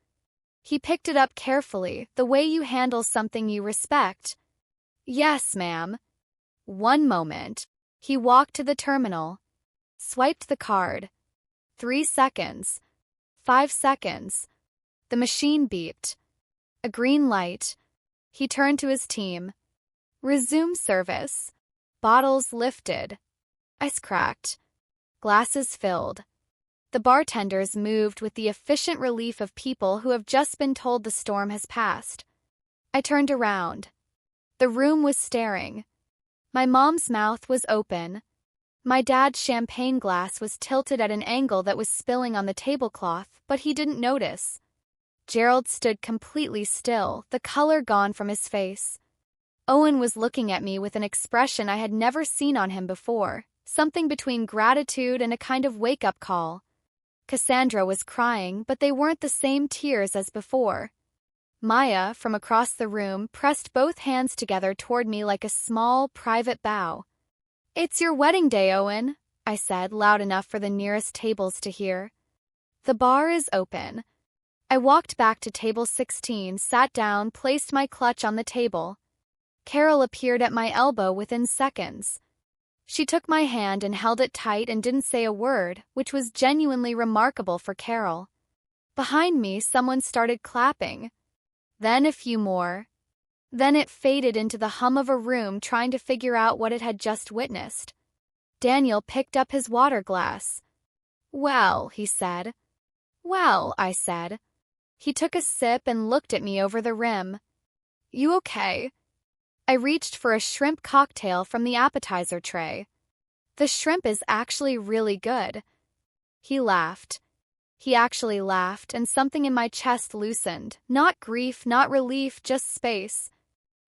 A: He picked it up carefully, the way you handle something you respect. Yes, ma'am. One moment. He walked to the terminal. Swiped the card. 3 seconds. 5 seconds. The machine beeped. A green light. He turned to his team. Resume service. Bottles lifted. Ice cracked. Glasses filled. The bartenders moved with the efficient relief of people who have just been told the storm has passed. I turned around. The room was staring. My mom's mouth was open. My dad's champagne glass was tilted at an angle that was spilling on the tablecloth, but he didn't notice. Gerald stood completely still, the color gone from his face. Owen was looking at me with an expression I had never seen on him before, something between gratitude and a kind of wake-up call. Cassandra was crying, but they weren't the same tears as before. Maya, from across the room, pressed both hands together toward me like a small, private bow. "It's your wedding day, Owen," I said, loud enough for the nearest tables to hear. "The bar is open." I walked back to table 16, sat down, placed my clutch on the table. Carol appeared at my elbow within seconds. She took my hand and held it tight and didn't say a word, which was genuinely remarkable for Carol. Behind me, someone started clapping. Then a few more. Then it faded into the hum of a room trying to figure out what it had just witnessed. Daniel picked up his water glass. "Well," he said. "Well," I said. He took a sip and looked at me over the rim. "You okay?" I reached for a shrimp cocktail from the appetizer tray. The shrimp is actually really good. He laughed. He actually laughed, and something in my chest loosened. Not grief, not relief, just space.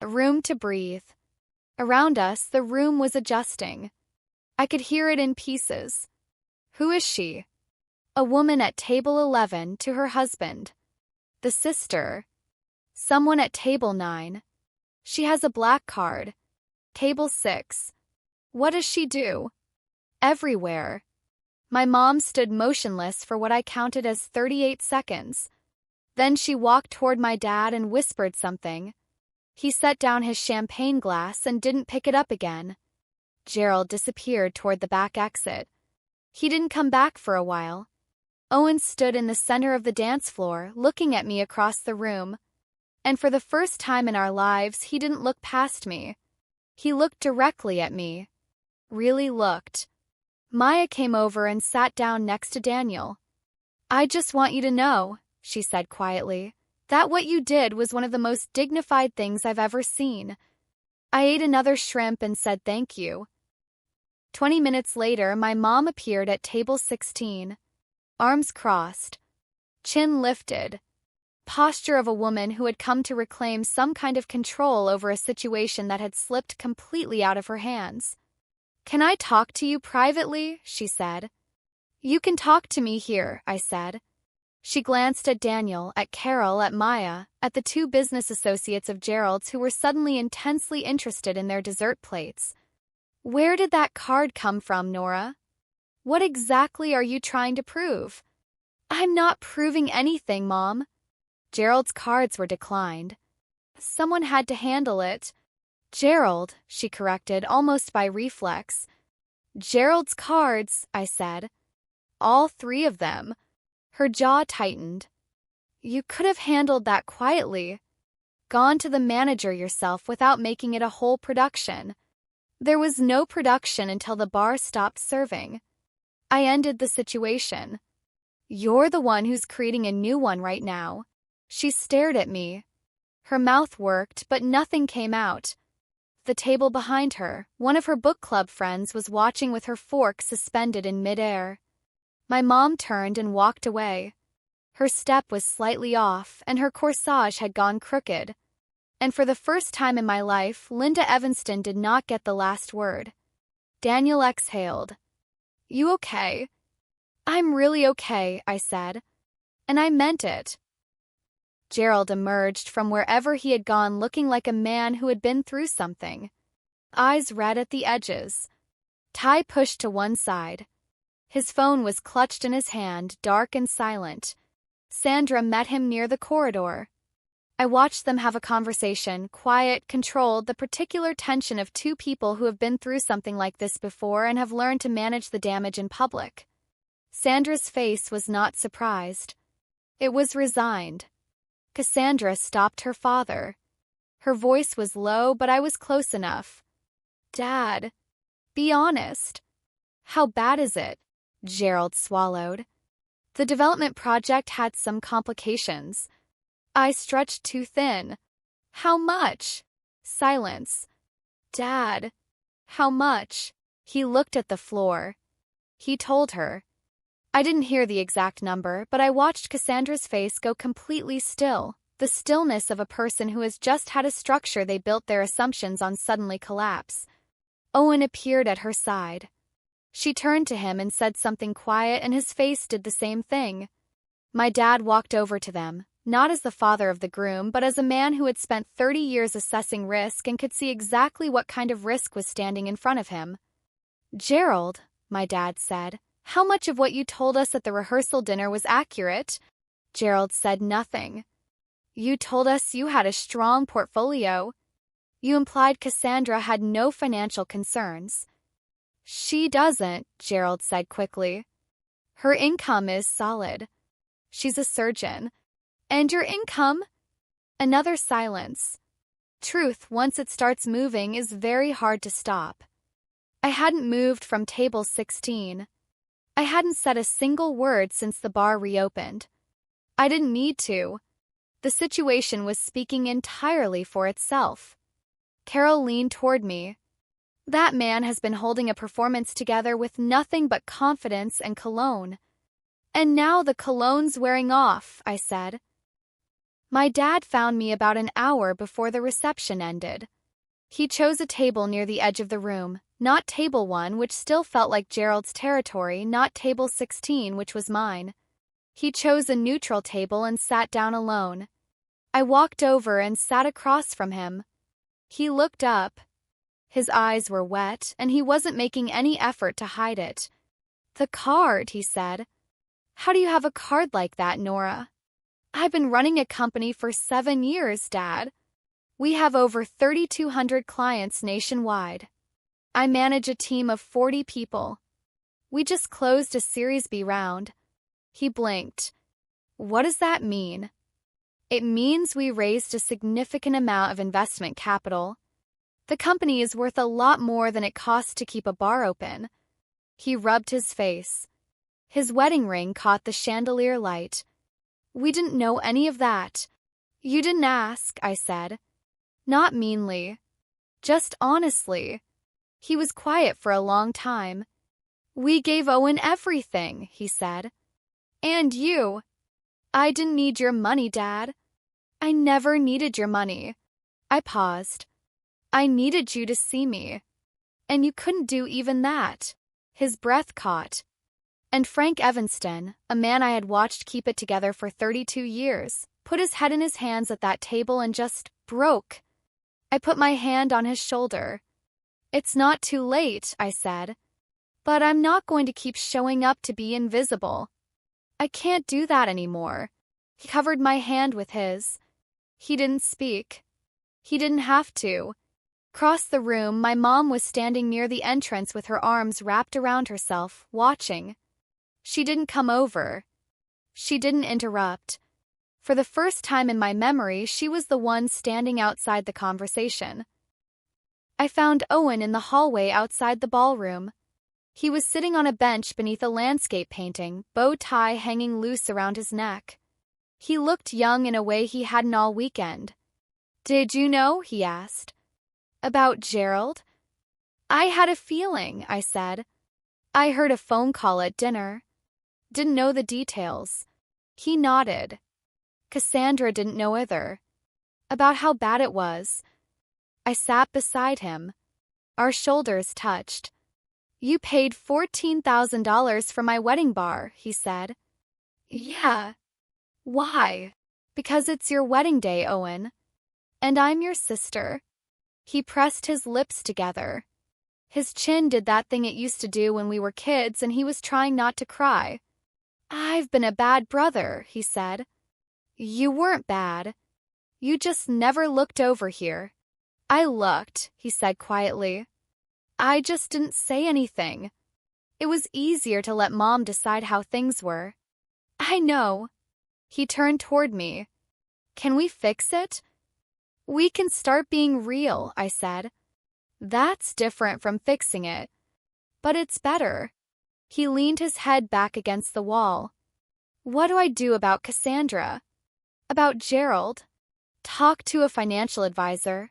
A: Room to breathe. Around us, the room was adjusting. I could hear it in pieces. Who is she? A woman at table 11 to her husband. The sister. Someone at table 9. She has a black card. Table 6. What does she do? Everywhere. My mom stood motionless for what I counted as 38 seconds. Then she walked toward my dad and whispered something. He set down his champagne glass and didn't pick it up again. Gerald disappeared toward the back exit. He didn't come back for a while. Owen stood in the center of the dance floor, looking at me across the room. And for the first time in our lives, he didn't look past me. He looked directly at me. Really looked. Maya came over and sat down next to Daniel. I just want you to know, she said quietly, that what you did was one of the most dignified things I've ever seen. I ate another shrimp and said thank you. 20 minutes later, my mom appeared at table 16. Arms crossed. Chin lifted. Posture of a woman who had come to reclaim some kind of control over a situation that had slipped completely out of her hands. Can I talk to you privately? She said. You can talk to me here, I said. She glanced at Daniel, at Carol, at Maya, at the two business associates of Gerald's who were suddenly intensely interested in their dessert plates. Where did that card come from, Nora? What exactly are you trying to prove? I'm not proving anything, Mom. Gerald's cards were declined. Someone had to handle it. Gerald, she corrected, almost by reflex. Gerald's cards, I said. All 3 of them. Her jaw tightened. You could have handled that quietly. Gone to the manager yourself without making it a whole production. There was no production until the bar stopped serving. I ended the situation. You're the one who's creating a new one right now. She stared at me. Her mouth worked, but nothing came out. The table behind her, one of her book club friends was watching with her fork suspended in midair. My mom turned and walked away. Her step was slightly off, and her corsage had gone crooked. And for the first time in my life, Linda Evanston did not get the last word. Daniel exhaled. You okay? I'm really okay, I said. And I meant it. Gerald emerged from wherever he had gone looking like a man who had been through something. Eyes red at the edges. Tie pushed to one side. His phone was clutched in his hand, dark and silent. Sandra met him near the corridor. I watched them have a conversation, quiet, controlled, the particular tension of 2 people who have been through something like this before and have learned to manage the damage in public. Sandra's face was not surprised. It was resigned. Cassandra stopped her father. Her voice was low, but I was close enough. Dad, be honest. How bad is it? Gerald swallowed. The development project had some complications. I stretched too thin. How much? Silence. Dad, how much? He looked at the floor. He told her. I didn't hear the exact number, but I watched Cassandra's face go completely still, the stillness of a person who has just had a structure they built their assumptions on suddenly collapse. Owen appeared at her side. She turned to him and said something quiet, and his face did the same thing. My dad walked over to them, not as the father of the groom, but as a man who had spent 30 years assessing risk and could see exactly what kind of risk was standing in front of him. Gerald, my dad said, how much of what you told us at the rehearsal dinner was accurate? Gerald said nothing. You told us you had a strong portfolio. You implied Cassandra had no financial concerns. She doesn't, Gerald said quickly. Her income is solid. She's a surgeon. And your income? Another silence. Truth, once it starts moving, is very hard to stop. I hadn't moved from table 16. I hadn't said a single word since the bar reopened. I didn't need to. The situation was speaking entirely for itself. Carol leaned toward me. That man has been holding a performance together with nothing but confidence and cologne. And now the cologne's wearing off, I said. My dad found me about an hour before the reception ended. He chose a table near the edge of the room, not table 1, which still felt like Gerald's territory, not table 16, which was mine. He chose a neutral table and sat down alone. I walked over and sat across from him. He looked up. His eyes were wet, and he wasn't making any effort to hide it. "The card," he said. "How do you have a card like that, Nora?" "I've been running a company for 7 years, Dad. We have over 3,200 clients nationwide. I manage a team of 40 people. We just closed a Series B round." He blinked. "What does that mean?" "It means we raised a significant amount of investment capital. The company is worth a lot more than it costs to keep a bar open." He rubbed his face. His wedding ring caught the chandelier light. "We didn't know any of that." "You didn't ask," I said. Not meanly. Just honestly. He was quiet for a long time. "We gave Owen everything," he said. "And you." "I didn't need your money, Dad." "I never needed your money." I paused. "I needed you to see me. And you couldn't do even that." His breath caught. And Frank Evanston, a man I had watched keep it together for 32 years, put his head in his hands at that table and just broke. I put my hand on his shoulder. "It's not too late," I said. "But I'm not going to keep showing up to be invisible. I can't do that anymore." He covered my hand with his. He didn't speak. He didn't have to. Across the room, my mom was standing near the entrance with her arms wrapped around herself, watching. She didn't come over. She didn't interrupt. For the first time in my memory, she was the one standing outside the conversation. I found Owen in the hallway outside the ballroom. He was sitting on a bench beneath a landscape painting, bow tie hanging loose around his neck. He looked young in a way he hadn't all weekend. "Did you know?" he asked. "About Gerald?" "I had a feeling," I said. "I heard a phone call at dinner. Didn't know the details." He nodded. Cassandra didn't know either. About how bad it was. I sat beside him. Our shoulders touched. "You paid $14,000 for my wedding bar," he said. "Yeah." "Why?" "Because it's your wedding day, Owen. And I'm your sister." He pressed his lips together. His chin did that thing it used to do when we were kids, and he was trying not to cry. "I've been a bad brother," he said. "You weren't bad. You just never looked over here." "I looked," he said quietly. "I just didn't say anything. It was easier to let Mom decide how things were." "I know." He turned toward me. "Can we fix it?" "We can start being real," I said. "That's different from fixing it. But it's better." He leaned his head back against the wall. "What do I do about Cassandra? About Gerald? Talk to a financial advisor.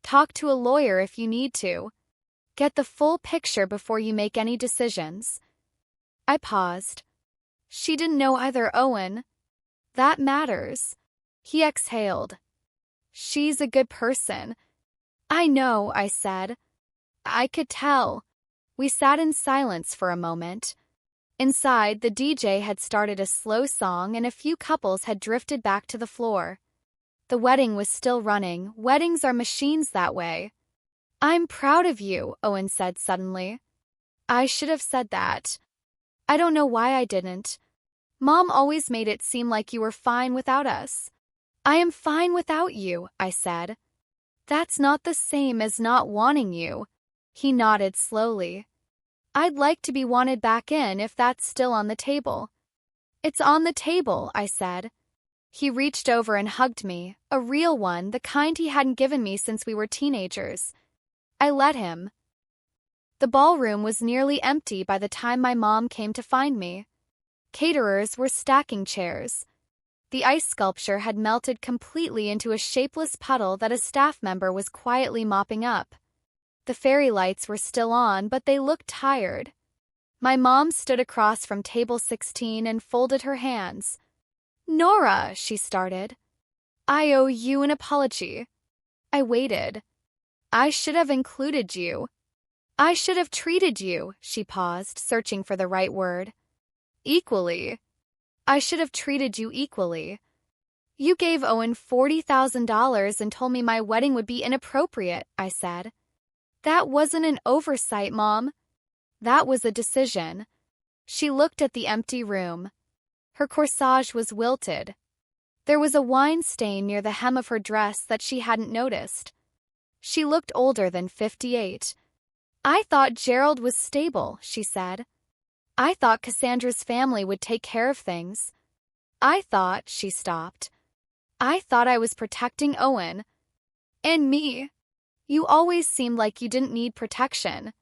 A: Talk to a lawyer if you need to. Get the full picture before you make any decisions." I paused. She didn't know either, Owen. That matters. He exhaled. "She's a good person." "I know," I said. "I could tell." We sat in silence for a moment. Inside, the DJ had started a slow song and a few couples had drifted back to the floor. The wedding was still running. Weddings are machines that way. "I'm proud of you," Owen said suddenly. I should have said that. I don't know why I didn't. Mom always made it seem like you were fine without us. "I am fine without you," I said. "That's not the same as not wanting you." He nodded slowly. "I'd like to be wanted back in if that's still on the table." "It's on the table," I said. He reached over and hugged me, a real one, the kind he hadn't given me since we were teenagers. I let him. The ballroom was nearly empty by the time my mom came to find me. Caterers were stacking chairs. The ice sculpture had melted completely into a shapeless puddle that a staff member was quietly mopping up. The fairy lights were still on, but they looked tired. My mom stood across from table 16 and folded her hands. "Nora," she started. "I owe you an apology." I waited. "I should have included you. I should have treated you," she paused, searching for the right word. "Equally. I should have treated you equally. You gave Owen $40,000 and told me my wedding would be inappropriate," I said. "That wasn't an oversight, Mom. That was a decision." She looked at the empty room. Her corsage was wilted. There was a wine stain near the hem of her dress that she hadn't noticed. She looked older than 58. "I thought Gerald was stable," she said. "I thought Cassandra's family would take care of things. I thought," she stopped. "I thought I was protecting Owen. And me. You always seemed like you didn't need protection.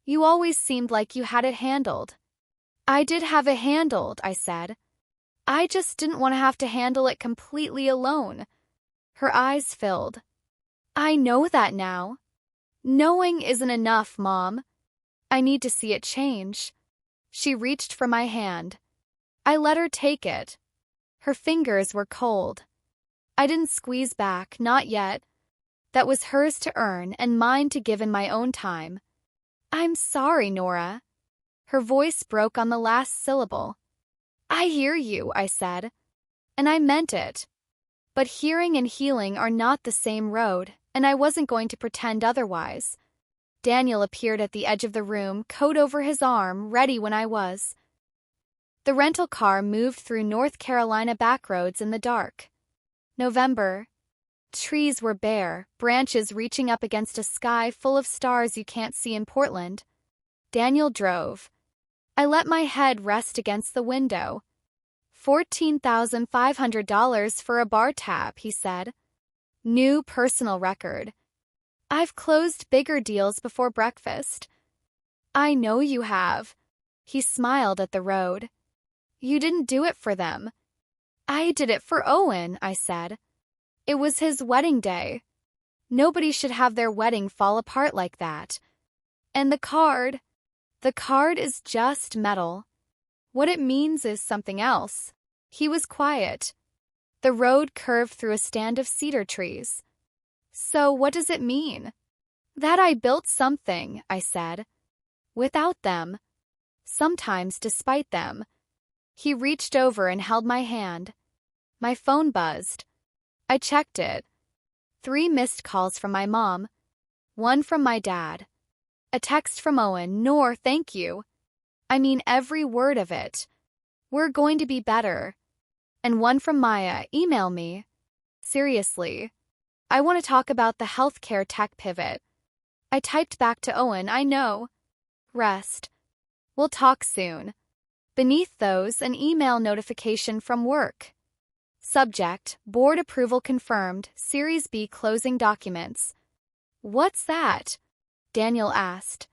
A: You always seemed like you had it handled." "I did have it handled," I said. "I just didn't want to have to handle it completely alone." Her eyes filled. "I know that now. Knowing isn't enough, Mom. I need to see it change." She reached for my hand. I let her take it. Her fingers were cold. I didn't squeeze back, not yet. That was hers to earn and mine to give in my own time. "I'm sorry, Nora." Her voice broke on the last syllable. "I hear you," I said. And I meant it. But hearing and healing are not the same road, and I wasn't going to pretend otherwise. Daniel appeared at the edge of the room, coat over his arm, ready when I was. The rental car moved through North Carolina backroads in the dark. November. Trees were bare, branches reaching up against a sky full of stars you can't see in Portland. Daniel drove. I let my head rest against the window. $14,500 for a bar tab, he said. New personal record. "I've closed bigger deals before breakfast." "I know you have." He smiled at the road. "You didn't do it for them." "I did it for Owen," I said. "It was his wedding day. Nobody should have their wedding fall apart like that. And the card is just metal. What it means is something else." He was quiet. The road curved through a stand of cedar trees. "So what does it mean?" "That I built something," I said. "Without them. Sometimes despite them." He reached over and held my hand. My phone buzzed. I checked it. 3 missed calls from my mom. 1 from my dad. A text from Owen. "Nor, thank you. I mean every word of it. We're going to be better." And 1 from Maya. "Email me. Seriously. I want to talk about the healthcare tech pivot." I typed back to Owen. "I know. Rest. We'll talk soon." Beneath those, an email notification from work. Subject: Board approval confirmed, Series B closing documents. "What's that?" Daniel asked.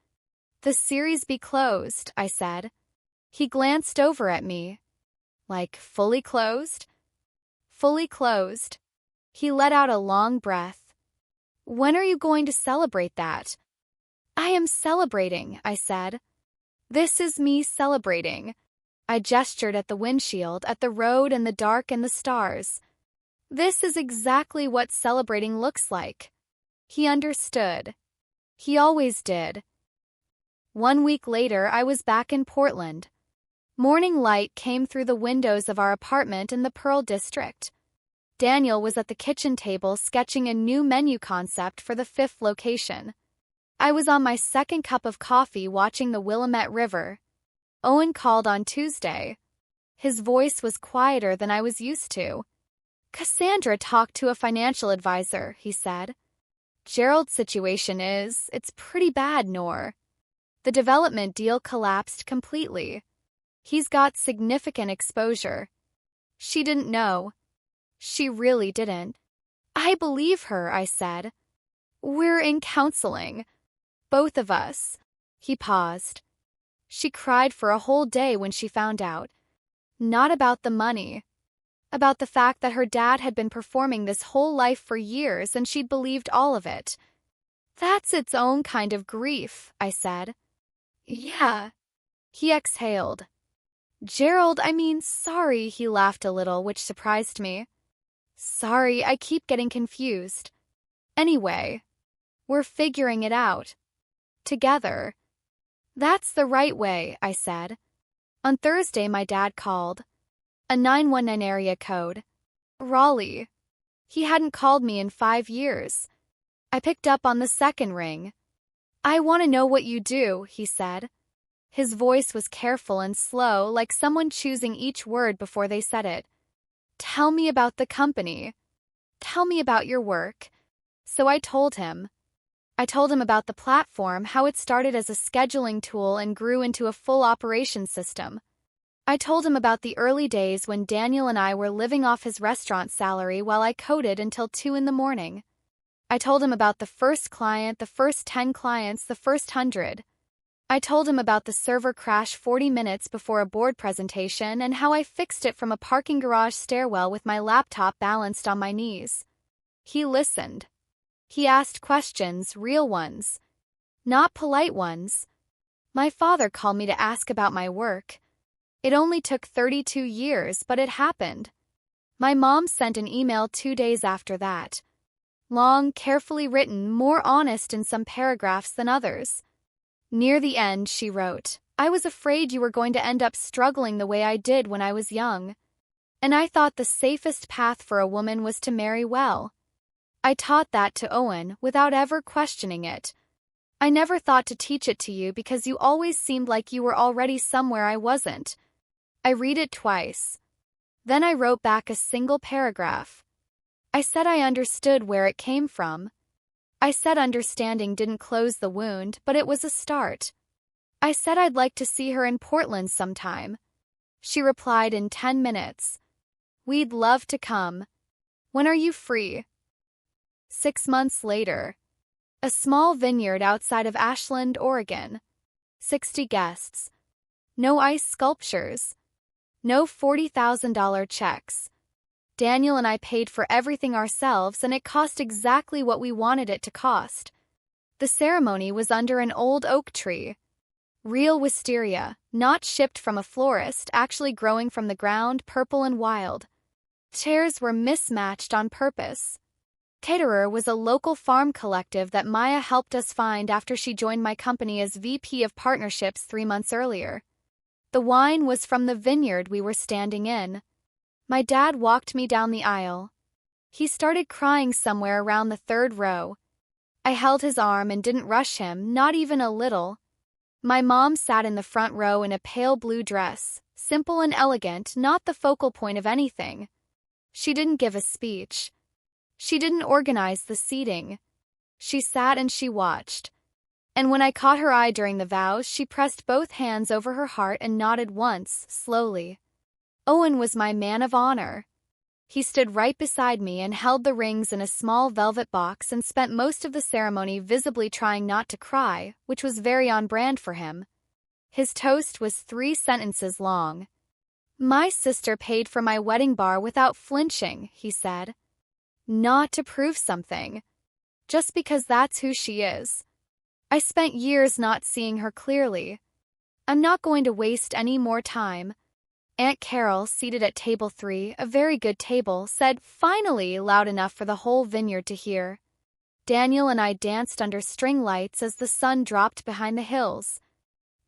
A: "The Series B closed," I said. He glanced over at me. "Like fully closed?" "Fully closed." He let out a long breath. "When are you going to celebrate that?" "I am celebrating," I said. "This is me celebrating." I gestured at the windshield, at the road and the dark and the stars. "This is exactly what celebrating looks like." He understood. He always did. 1 week later, I was back in Portland. Morning light came through the windows of our apartment in the Pearl District. Daniel was at the kitchen table sketching a new menu concept for the 5th location. I was on my 2nd cup of coffee watching the Willamette River. Owen called on Tuesday. His voice was quieter than I was used to. "Cassandra talked to a financial advisor," he said. "Gerald's situation it's pretty bad, Nor. The development deal collapsed completely. He's got significant exposure." She didn't know. She really didn't. "I believe her," I said. "We're in counseling. Both of us." He paused. "She cried for a whole day when she found out. Not about the money. about the fact that her dad had been performing this whole life for years and she'd believed all of it. That's its own kind of grief, I said. Yeah. He exhaled. Gerald, sorry, he laughed a little, which surprised me. Sorry, I keep getting confused. Anyway, we're figuring it out. Together. That's the right way, I said. On Thursday, my dad called. A 919 area code. Raleigh. He hadn't called me in 5 years. I picked up on the second ring. I want to know what you do, he said. His voice was careful and slow, like someone choosing each word before they said it. Tell me about the company. Tell me about your work. So I told him. I told him about the platform, how it started as a scheduling tool and grew into a full operations system. I told him about the early days when Daniel and I were living off his restaurant salary while I coded until 2 in the morning. I told him about the first client, the first 10 clients, the first 100. I told him about the server crash 40 minutes before a board presentation and how I fixed it from a parking garage stairwell with my laptop balanced on my knees. He listened. He asked questions, real ones. Not polite ones. My father called me to ask about my work. It only took 32 years, but it happened. My mom sent an email 2 days after that. Long, carefully written, more honest in some paragraphs than others. Near the end, she wrote, I was afraid you were going to end up struggling the way I did when I was young. And I thought the safest path for a woman was to marry well. I taught that to Owen without ever questioning it. I never thought to teach it to you because you always seemed like you were already somewhere I wasn't. I read it twice. Then I wrote back a single paragraph. I said I understood where it came from. I said understanding didn't close the wound, but it was a start. I said I'd like to see her in Portland sometime. She replied in 10 minutes. We'd love to come. When are you free? 6 months later. A small vineyard outside of Ashland, Oregon. 60 guests. No ice sculptures. No $40,000 checks. Daniel and I paid for everything ourselves, and it cost exactly what we wanted it to cost. The ceremony was under an old oak tree. Real wisteria, not shipped from a florist, actually growing from the ground, purple and wild. Chairs were mismatched on purpose. Caterer was a local farm collective that Maya helped us find after she joined my company as VP of Partnerships 3 months earlier. The wine was from the vineyard we were standing in. My dad walked me down the aisle. He started crying somewhere around the 3rd row. I held his arm and didn't rush him, not even a little. My mom sat in the front row in a pale blue dress, simple and elegant, not the focal point of anything. She didn't give a speech. She didn't organize the seating. She sat and she watched. And when I caught her eye during the vows, she pressed both hands over her heart and nodded once, slowly. Owen was my man of honor. He stood right beside me and held the rings in a small velvet box and spent most of the ceremony visibly trying not to cry, which was very on brand for him. His toast was 3 sentences long. My sister paid for my wedding bar without flinching, he said. Not to prove something. Just because that's who she is. I spent years not seeing her clearly. I'm not going to waste any more time. Aunt Carol, seated at table 3, a very good table, said, finally, loud enough for the whole vineyard to hear. Daniel and I danced under string lights as the sun dropped behind the hills.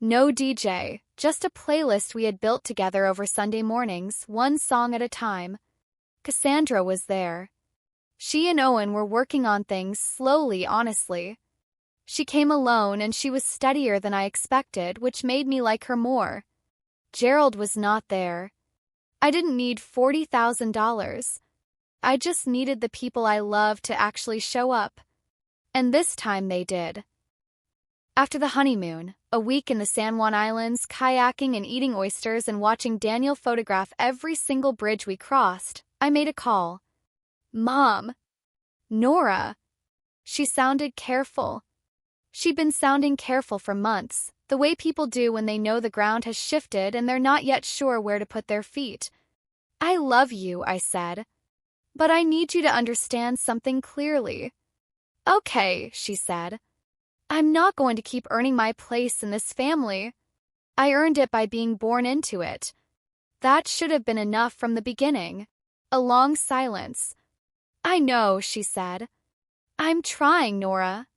A: No DJ, just a playlist we had built together over Sunday mornings, one song at a time. Cassandra was there. She and Owen were working on things slowly, honestly. She came alone and she was steadier than I expected, which made me like her more. Gerald was not there. I didn't need $40,000. I just needed the people I loved to actually show up. And this time they did. After the honeymoon, a week in the San Juan Islands, kayaking and eating oysters and watching Daniel photograph every single bridge we crossed, I made a call. Mom. Nora. She sounded careful. She'd been sounding careful for months, the way people do when they know the ground has shifted and they're not yet sure where to put their feet. I love you, I said. But I need you to understand something clearly. Okay, she said. I'm not going to keep earning my place in this family. I earned it by being born into it. That should have been enough from the beginning. A long silence. I know, she said. I'm trying, Nora.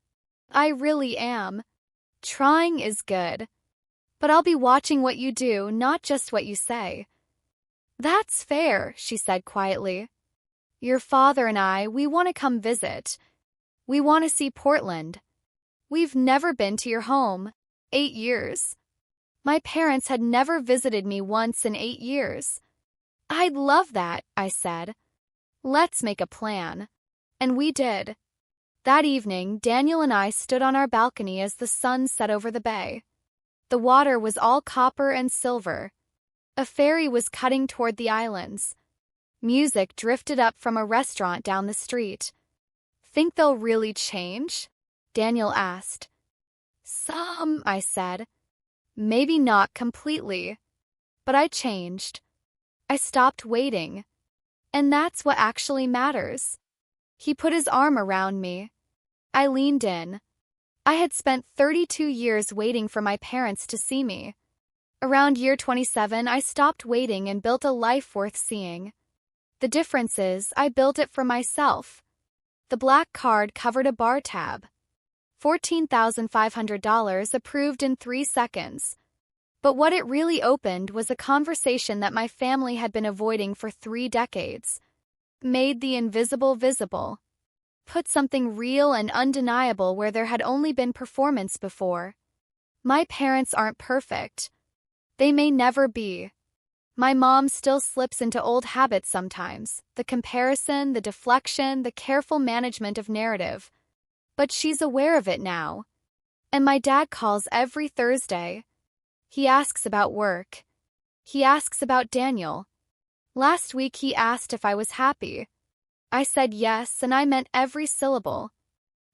A: I really am. Trying is good. But I'll be watching what you do, not just what you say. That's fair, she said quietly. Your father and I, we want to come visit. We want to see Portland. We've never been to your home. 8 years. My parents had never visited me once in 8 years. I'd love that, I said. Let's make a plan. And we did. That evening, Daniel and I stood on our balcony as the sun set over the bay. The water was all copper and silver. A ferry was cutting toward the islands. Music drifted up from a restaurant down the street. Think they'll really change? Daniel asked. Some, I said. Maybe not completely. But I changed. I stopped waiting. And that's what actually matters. He put his arm around me. I leaned in. I had spent 32 years waiting for my parents to see me. Around year 27, I stopped waiting and built a life worth seeing. The difference is, I built it for myself. The black card covered a bar tab. $14,500 approved in 3 seconds. But what it really opened was a conversation that my family had been avoiding for 3 decades. Made the invisible visible. Put something real and undeniable where there had only been performance before. My parents aren't perfect. They may never be. My mom still slips into old habits sometimes, the comparison, the deflection, the careful management of narrative. But she's aware of it now. And my dad calls every Thursday. He asks about work. He asks about Daniel. Last week he asked if I was happy. I said yes, and I meant every syllable.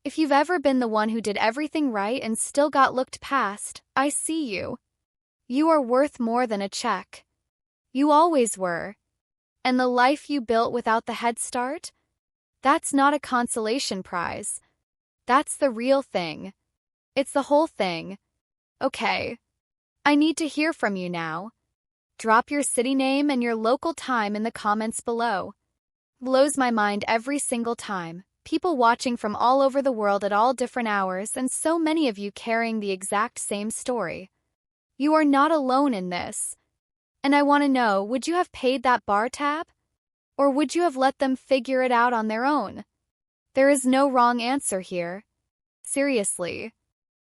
A: If you've ever been the one who did everything right and still got looked past, I see you. You are worth more than a check. You always were. And the life you built without the head start? That's not a consolation prize. That's the real thing. It's the whole thing. Okay. I need to hear from you now. Drop your city name and your local time in the comments below. Blows my mind every single time. People watching from all over the world at all different hours, and so many of you carrying the exact same story. You are not alone in this. And I want to know, would you have paid that bar tab? Or would you have let them figure it out on their own? There is no wrong answer here. Seriously.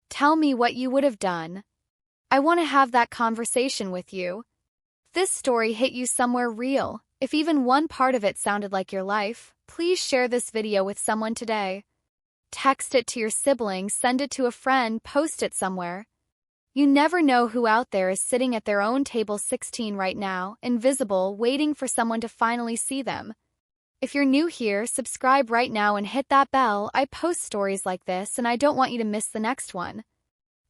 A: Tell me what you would have done. I want to have that conversation with you. If this story hit you somewhere real, if even one part of it sounded like your life, please share this video with someone today. Text it to your sibling, send it to a friend, post it somewhere. You never know who out there is sitting at their own table 16 right now, invisible, waiting for someone to finally see them. If you're new here, subscribe right now and hit that bell. I post stories like this and I don't want you to miss the next one.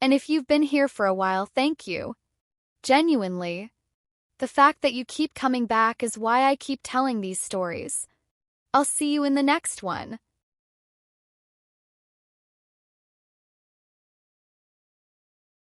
A: And if you've been here for a while, thank you. Genuinely. The fact that you keep coming back is why I keep telling these stories. I'll see you in the next one.